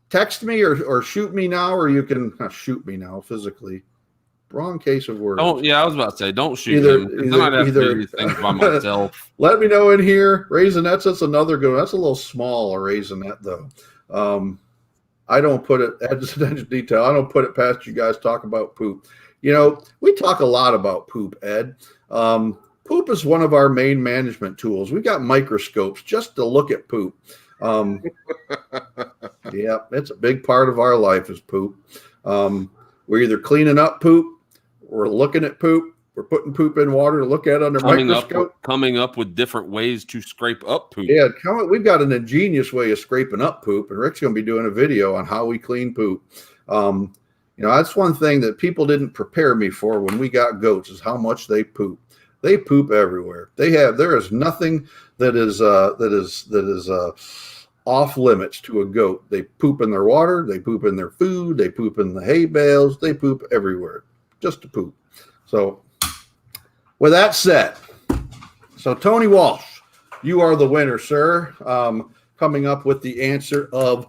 text me or shoot me now, or you can not shoot me now physically. Wrong case of words. Oh yeah, I was about to say, don't shoot him. Then I'd have to do these things by myself. Let me know in here. Raisinets, that's another good one. That's a little small, a raisinette though. I don't put it attention detail. I don't put it past you guys talk about poop. You know, we talk a lot about poop, Ed. Poop is one of our main management tools. We got microscopes just to look at poop. Yeah, it's a big part of our life is poop. We're either cleaning up poop, we're looking at poop, we're putting poop in water to look at under microscope. Coming up with different ways to scrape up poop. Yeah, we've got an ingenious way of scraping up poop, and Rick's going to be doing a video on how we clean poop. You know, that's one thing that people didn't prepare me for when we got goats is how much they poop. They poop everywhere. There is nothing that is off limits to a goat. They poop in their water, they poop in their food, they poop in the hay bales, they poop everywhere just to poop. So with that said, so Tony Walsh, you are the winner, sir. Coming up with the answer of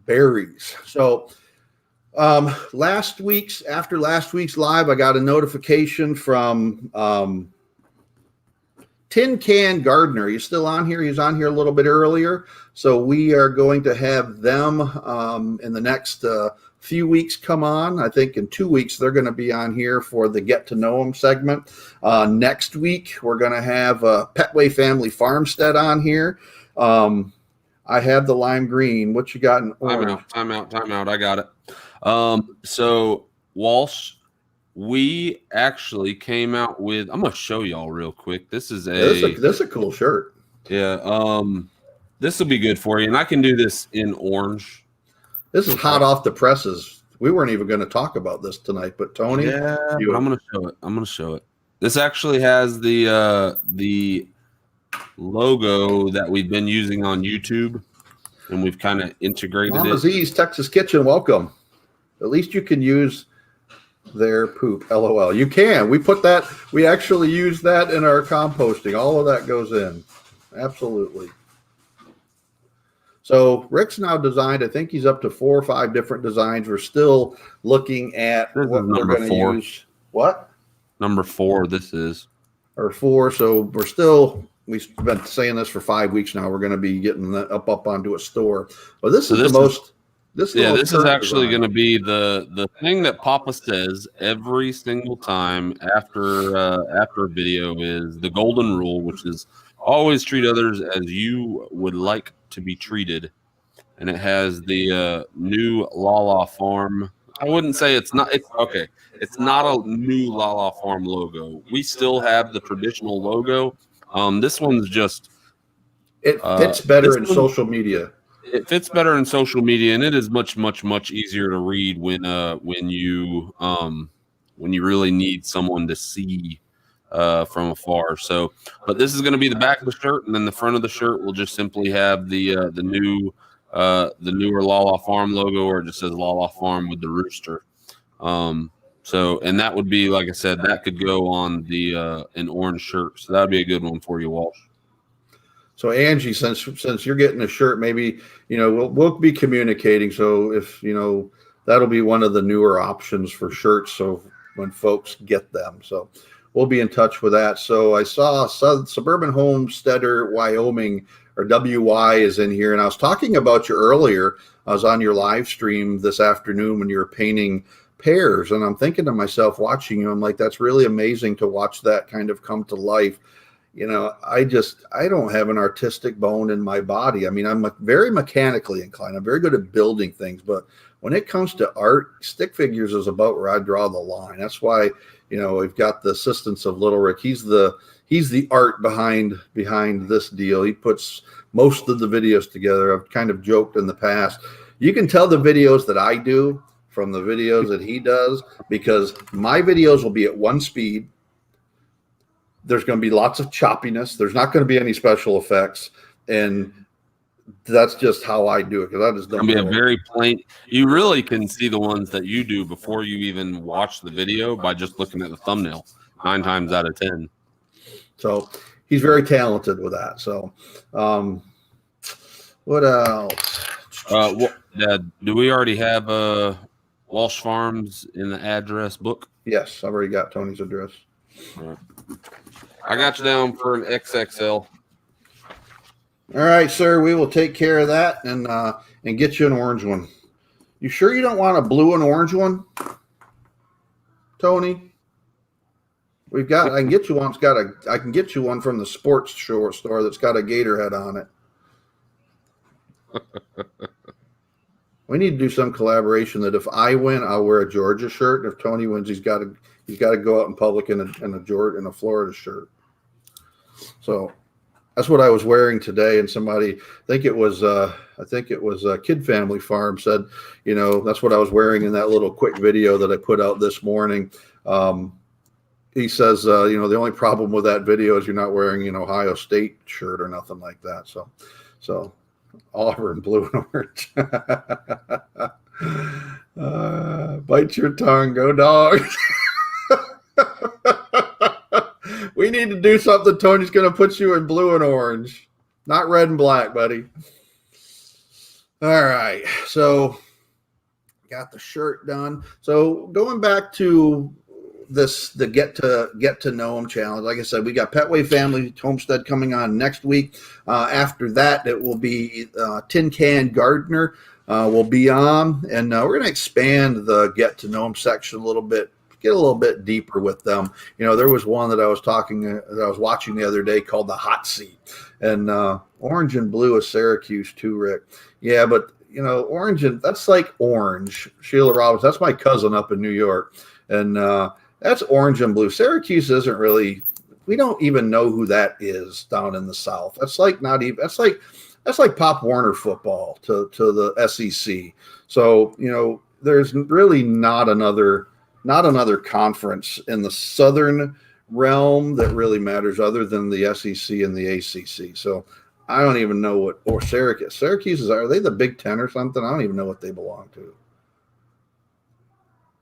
berries. So after last week's live, I got a notification from Tin Can Gardener. He's still on here. He's on here a little bit earlier. So we are going to have them in the next few weeks come on. I think in 2 weeks, they're going to be on here for the Get to Know Them segment. Next week, we're going to have Petway Family Farmstead on here. I have the lime green. What you got in orange? Time out. I got it. So Walsh, we actually came out with, I'm going to show y'all real quick. This is a cool shirt. Yeah. This will be good for you. And I can do this in orange. This is hot off the presses. We weren't even going to talk about this tonight, but Tony, I'm going to show it. This actually has the logo that we've been using on YouTube, and we've kind of integrated Mama Z's Texas Kitchen, welcome. At least you can use their poop, LOL. You can. We actually use that in our composting. All of that goes in. Absolutely. So Rick's now designed, I think he's up to 4 or 5 different designs. We're still looking at This what is we're number going to 4. use. What? Number 4, this is. Or 4. So we've been saying this for 5 weeks now. We're going to be getting that up onto a store. But this is the most. This is actually going to be the thing that Papa says every single time after a video is the golden rule, which is always treat others as you would like to be treated. And it has the new Lala Farm. I wouldn't say it's not. It's okay. It's not a new Lala Farm logo. We still have the traditional logo. This one's just. It fits better in social media. It fits better in social media, and it is much easier to read when you really need someone to see from afar. So, but this is going to be the back of the shirt, and then the front of the shirt will just simply have the newer Lala Farm logo, or it just says Lala Farm with the rooster. So, and that would be, like I said, that could go on the an orange shirt. So that would be a good one for you, Walsh. So Angie, since you're getting a shirt, maybe we'll be communicating. So if that'll be one of the newer options for shirts. So when folks get them, so we'll be in touch with that. So I saw Suburban Homesteader Wyoming, or WY, is in here, and I was talking about you earlier. I was on your live stream this afternoon when you were painting pears, and I'm thinking to myself, watching you, I'm like, that's really amazing to watch that kind of come to life. I don't have an artistic bone in my body. I mean, I'm very mechanically inclined. I'm very good at building things, but when it comes to art, stick figures is about where I draw the line. That's why, we've got the assistance of Little Rick. He's the art behind this deal. He puts most of the videos together. I've kind of joked in the past. You can tell the videos that I do from the videos that he does, because my videos will be at one speed. There's going to be lots of choppiness. There's not going to be any special effects. And that's just how I do it, because I just don't be a very plain. You really can see the ones that you do before you even watch the video by just looking at the thumbnail 9 times out of 10. So he's very talented with that. So what else? Do we already have Walsh Farms in the address book? Yes, I've already got Tony's address. All right. I got you down for an XXL. All right, sir. We will take care of that and get you an orange one. You sure you don't want a blue and orange one, Tony? I can get you one. I can get you one from the sports store that's got a gator head on it. We need to do some collaboration that if I win, I'll wear a Georgia shirt. And if Tony wins, he's got to go out in public in a Florida shirt. So that's what I was wearing today. And somebody, I think it was Kid Family Farm, said, that's what I was wearing in that little quick video that I put out this morning. He says, the only problem with that video is you're not wearing an Ohio State shirt or nothing like that. So Auburn, blue and orange. Bite your tongue, go dogs. We need to do something. Tony's going to put you in blue and orange, not red and black, buddy. All right. So got the shirt done. So going back to the get to know him challenge. Like I said, we got Petway Family Homestead coming on next week. After that, it will be Tin Can Gardener will be on, and we're going to expand the get to know him section a little bit. Get a little bit deeper with them. There was one that I was watching the other day called the Hot Seat, and orange and blue is Syracuse too, Rick. Yeah, but orange that's like orange. Sheila Robbins, that's my cousin up in New York, and that's orange and blue. Syracuse isn't really. We don't even know who that is down in the South. That's like not even. That's like Pop Warner football to the SEC. So there's really not another conference in the Southern realm that really matters other than the SEC and the ACC. So I don't even know or Syracuse are they the Big Ten or something? I don't even know what they belong to.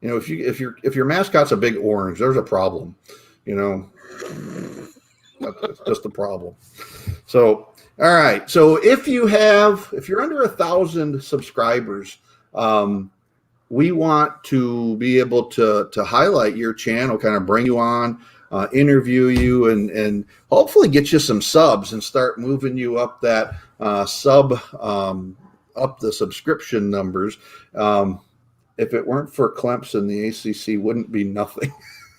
If your mascot's a big orange, there's a problem. That's just a problem. So, all right. So if you're under 1,000 subscribers, we want to be able to highlight your channel, kind of bring you on, interview you, and hopefully get you some subs and start moving you up that up the subscription numbers. If it weren't for Clemson, the ACC wouldn't be nothing.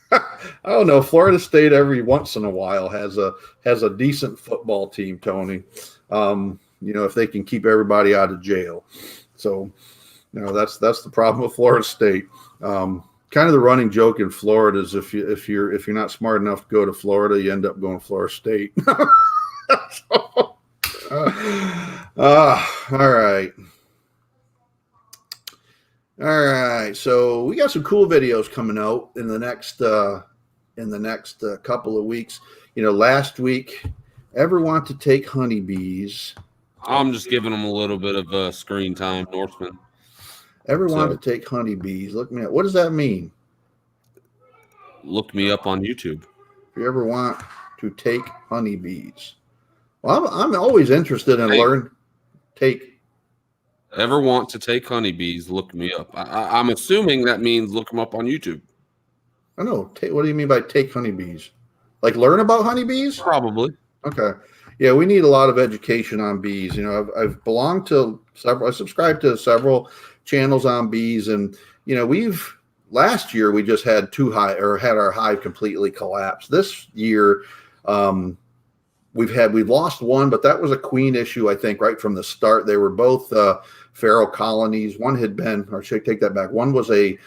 I don't know. Florida State every once in a while has a decent football team, Tony. If they can keep everybody out of jail. So, that's the problem with Florida State. Kind of the running joke in Florida is if you're not smart enough to go to Florida, you end up going to Florida State. All right. All right, so we got some cool videos coming out in the next couple of weeks. Last week, ever want to take honeybees? I'm just giving them a little bit of screen time, Norseman. Ever want to take honeybees? Look me up. What does that mean? Look me up on YouTube. If you ever want to take honeybees, well, I'm always interested in learn. Ever want to take honeybees? Look me up. I'm assuming that means look them up on YouTube. I know. What do you mean by take honeybees? Like learn about honeybees? Probably. Okay. Yeah, we need a lot of education on bees. I've belonged to several. I subscribe to several channels on bees, and last year we just had had our hive completely collapse. This year, we've lost one, but that was a queen issue. I think right from the start, they were both feral colonies. One had been, or should I take that back? One was a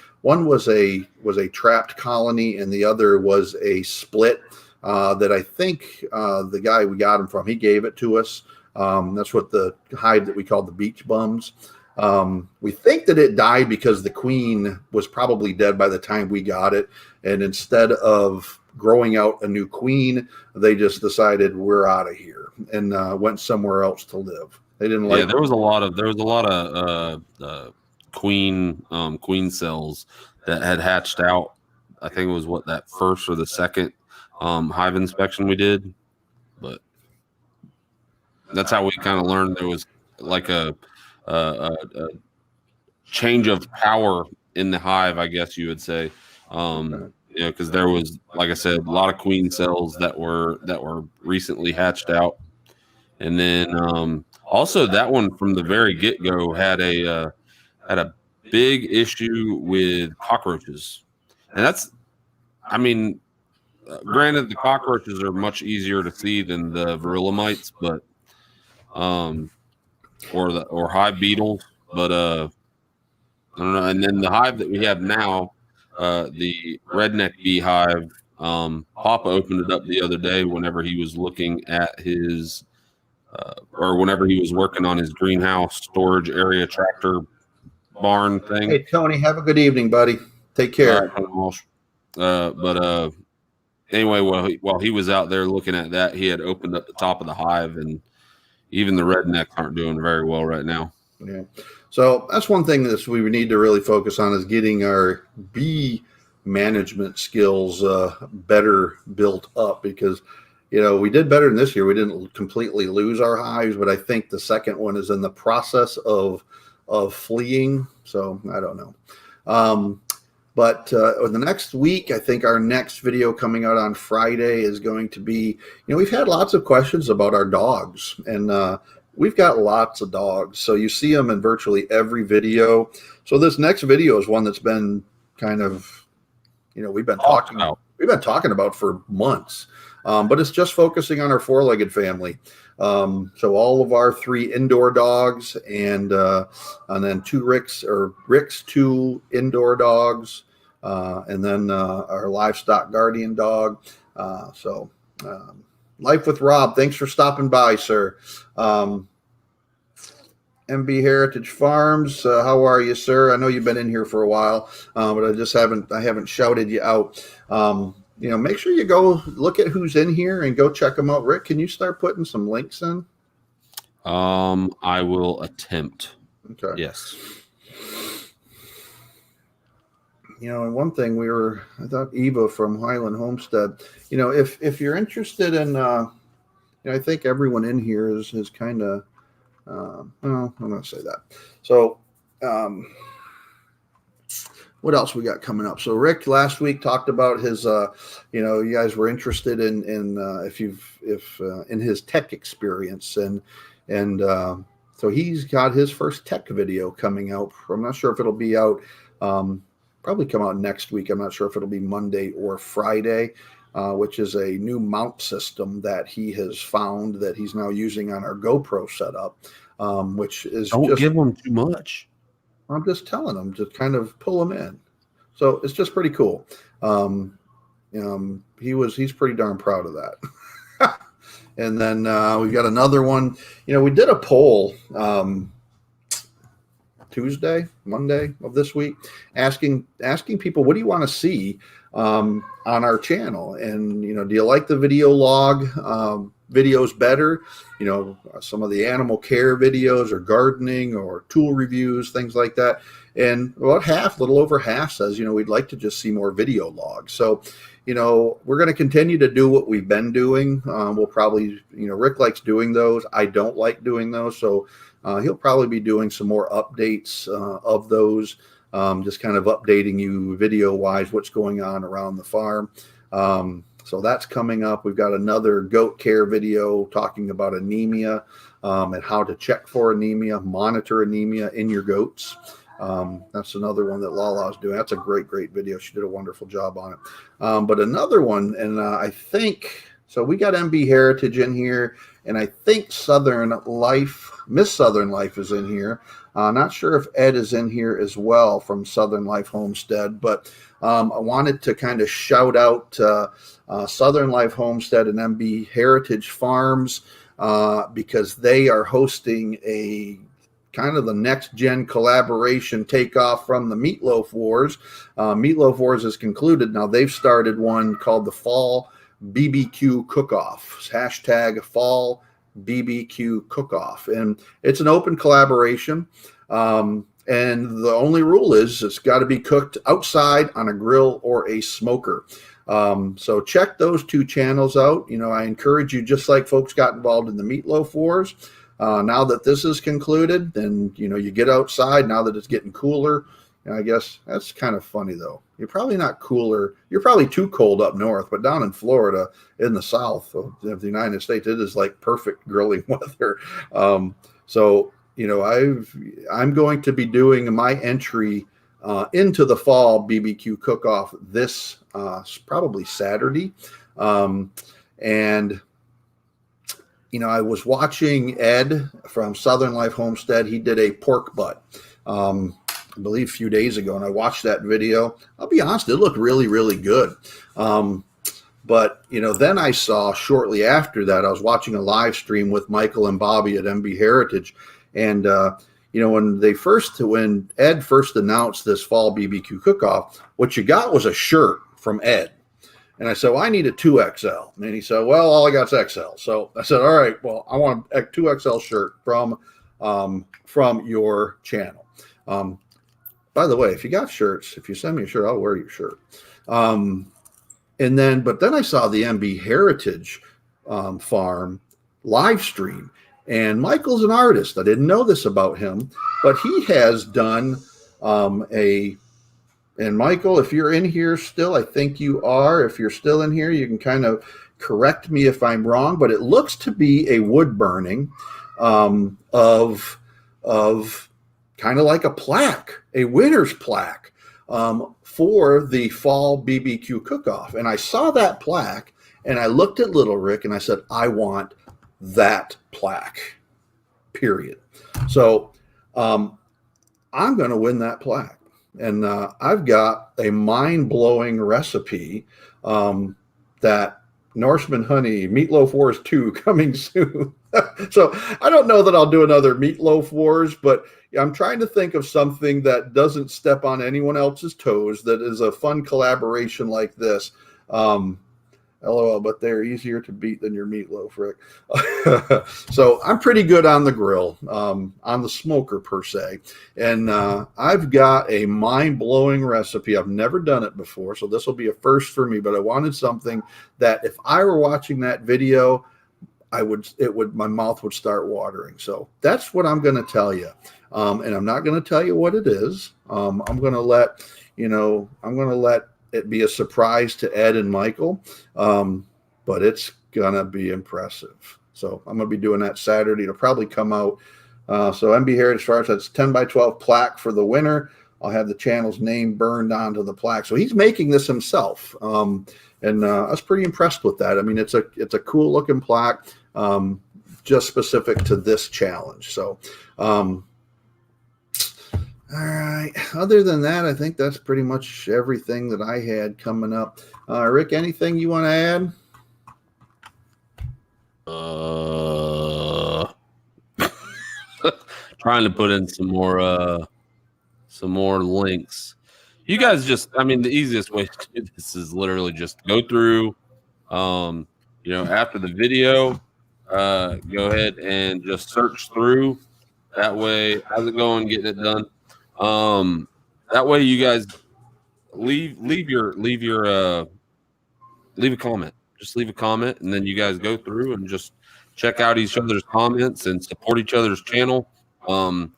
trapped colony, and the other was a split. That I think the guy we got him from, he gave it to us. That's what the hive that we called the beach bums. We think that it died because the queen was probably dead by the time we got it. And instead of growing out a new queen, they just decided we're out of here and went somewhere else to live. They didn't like. Yeah, there was a lot of queen cells that had hatched out. I think it was that first or the second hive inspection we did, but that's how we kind of learned there was like a change of power in the hive, I guess you would say. Because there was, like I said, a lot of queen cells that were recently hatched out, and then also that one from the very get-go had a big issue with cockroaches, and that's, I mean. Granted, the cockroaches are much easier to see than the varroa mites, but or hive beetles, but I don't know. And then the hive that we have now, the redneck beehive, Papa opened it up the other day whenever he was looking at his or whenever he was working on his greenhouse storage area tractor barn thing. Hey Tony, have a good evening, buddy. Take care. Anyway, while he was out there looking at that, he had opened up the top of the hive, and even the rednecks aren't doing very well right now. Yeah. So that's one thing that we need to really focus on is getting our bee management skills better built up, because, we did better than this year. We didn't completely lose our hives, but I think the second one is in the process of fleeing. So I don't know. But the next week, I think our next video coming out on Friday is going to be, we've had lots of questions about our dogs, and we've got lots of dogs. So you see them in virtually every video. So this next video is one that's been kind of, we've been talking about for months, but it's just focusing on our four-legged family. So all of our 3 indoor dogs and then 2 Rick's 2 indoor dogs, and then our livestock guardian dog. Life with Rob, thanks for stopping by, sir. MB Heritage Farms, how are you, sir? I know you've been in here for a while, but I haven't shouted you out. Make sure you go look at who's in here and go check them out. Rick, can you start putting some links in? I will attempt. Okay. Yes. And one thing I thought Eva from Highland Homestead, if you're interested in I think everyone in here is kind of, well, I'm going to say that. So, what else we got coming up? So Rick last week talked about his, you guys were interested in in his tech experience, and so he's got his first tech video coming out. I'm not sure if it'll be out, probably come out next week. I'm not sure if it'll be Monday or Friday, which is a new mount system that he has found that he's now using on our GoPro setup, which is Don't give him too much. I'm just telling them to kind of pull them in. So it's just pretty cool. He's pretty darn proud of that. And then we got another one. We did a poll Monday of this week, asking people, what do you want to see on our channel? And, do you like the video log videos better? Some of the animal care videos or gardening or tool reviews, things like that. And about little over half says, we'd like to just see more video logs. So, we're going to continue to do what we've been doing. We'll probably, Rick likes doing those. I don't like doing those. So he'll probably be doing some more updates of those, just kind of updating you video wise, what's going on around the farm. So that's coming up. We've got another goat care video talking about anemia and how to check for anemia, monitor anemia in your goats. That's another one that Lala's doing. That's a great video. She did a wonderful job on it. But another one, and I think, so we got MB Heritage in here, and I think Miss Southern Life is in here. Not sure if Ed is in here as well from Southern Life Homestead, but I wanted to kind of shout out Southern Life Homestead and MB Heritage Farms because they are hosting a kind of the next gen collaboration takeoff from the Meatloaf Wars. Meatloaf Wars is concluded. Now they've started one called the Fall BBQ Cook-Off, hashtag Fall BBQ Cook-Off. And it's an open collaboration. And the only rule is it's got to be cooked outside on a grill or a smoker. So check those two channels out. I encourage you, just like folks got involved in the Meatloaf Wars, now that this is concluded, then, you get outside now that it's getting cooler. And I guess that's kind of funny, though. You're probably not cooler. You're probably too cold up north, but down in Florida, in the south of the United States, it is like perfect grilling weather. So, I'm going to be doing my entry into the Fall BBQ Cook-Off this probably Saturday. And I was watching Ed from Southern Life Homestead. He did a pork butt, I believe a few days ago, and I watched that video. I'll be honest, it looked really, really good. But, then I saw shortly after that, I was watching a live stream with Michael and Bobby at MB Heritage. And, when Ed first announced this Fall BBQ Cook-Off, what you got was a shirt from Ed. And I said, well, I need a 2XL. And he said, well, all I got is XL. So I said, all right, well, I want a 2XL shirt from your channel. By the way, if you got shirts, if you send me a shirt, I'll wear your shirt. But then I saw the MB Heritage farm live stream. And Michael's an artist. I didn't know this about him, but he has done and Michael, if you're in here still, I think you are. If you're still in here, you can kind of correct me if I'm wrong, but it looks to be a wood burning of kind of like a plaque, a winner's plaque for the Fall BBQ Cook-Off. And I saw that plaque and I looked at Little Rick and I said, I want that plaque, period. So I'm going to win that plaque. And I've got a mind-blowing recipe that Norseman Honey Meatloaf Wars 2 coming soon. So I don't know that I'll do another Meatloaf Wars, but I'm trying to think of something that doesn't step on anyone else's toes, that is a fun collaboration like this. LOL, but they're easier to beat than your meatloaf, Rick. So I'm pretty good on the grill, on the smoker per se. And I've got a mind-blowing recipe. I've never done it before, so this will be a first for me. But I wanted something that if I were watching that video, my mouth would start watering. So that's what I'm going to tell you. And I'm not going to tell you what it is. I'm going to let it be a surprise to Ed and Michael. But it's going to be impressive. So I'm going to be doing that Saturday. It'll probably come out. So MB Heritage Farms, that's 10 by 12 plaque for the winner. I'll have the channel's name burned onto the plaque. So he's making this himself. And I was pretty impressed with that. I mean, it's a cool looking plaque, just specific to this challenge. So, all right. Other than that, I think that's pretty much everything that I had coming up. Rick, anything you want to add? Trying to put in some more links. You guys the easiest way to do this is literally just go through, after the video, go ahead and just search through. That way, how's it going? Getting it done. That way you guys leave a comment. Just leave a comment, and then you guys go through and just check out each other's comments and support each other's channel. Going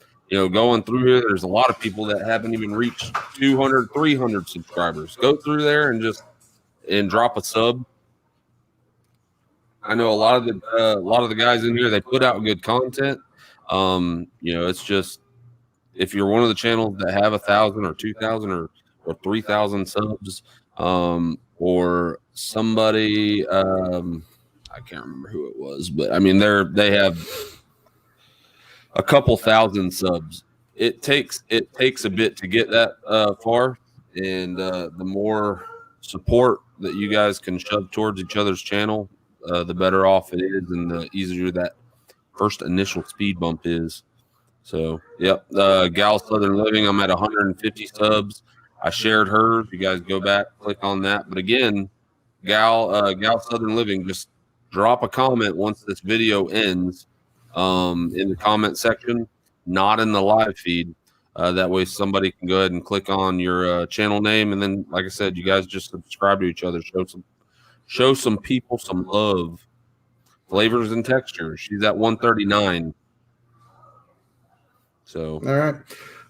through here, there's a lot of people that haven't even reached 200, 300 subscribers. Go through there and drop a sub. I know a lot of the guys in here, they put out good content. It's just, if you're one of the channels that have 1,000 or 2,000 or 3,000 subs, or somebody, I can't remember who it was, but I mean, they have a couple thousand subs. It takes a bit to get that far, and the more support that you guys can shove towards each other's channel, the better off it is, and the easier that first initial speed bump is. So, yep. Gal Southern Living, I'm at 150 subs. I shared hers. You guys go back, click on that. But again, Gal Southern Living, just drop a comment once this video ends, in the comment section, not in the live feed. That way somebody can go ahead and click on your channel name, and then, like I said, you guys just subscribe to each other. Show some people some love. Flavors and Textures, she's at 139. So, all right.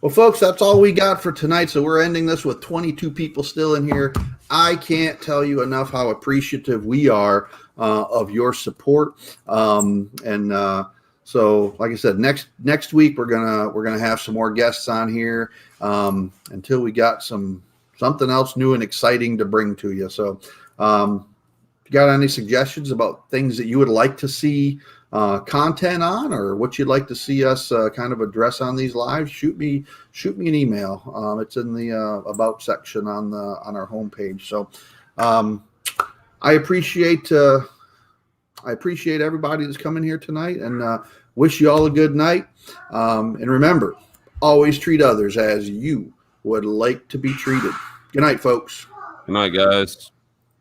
Well, folks, that's all we got for tonight. So we're ending this with 22 people still in here. I can't tell you enough how appreciative we are of your support. So, like I said, next week we're gonna have some more guests on here until we got something else new and exciting to bring to you. So, if you got any suggestions about things that you would like to see content on, or what you'd like to see us kind of address on these lives, shoot me an email. It's in the about section on our homepage. So, I appreciate everybody that's coming here tonight, and wish you all a good night. And remember, always treat others as you would like to be treated. Good night, folks. Good night, guys.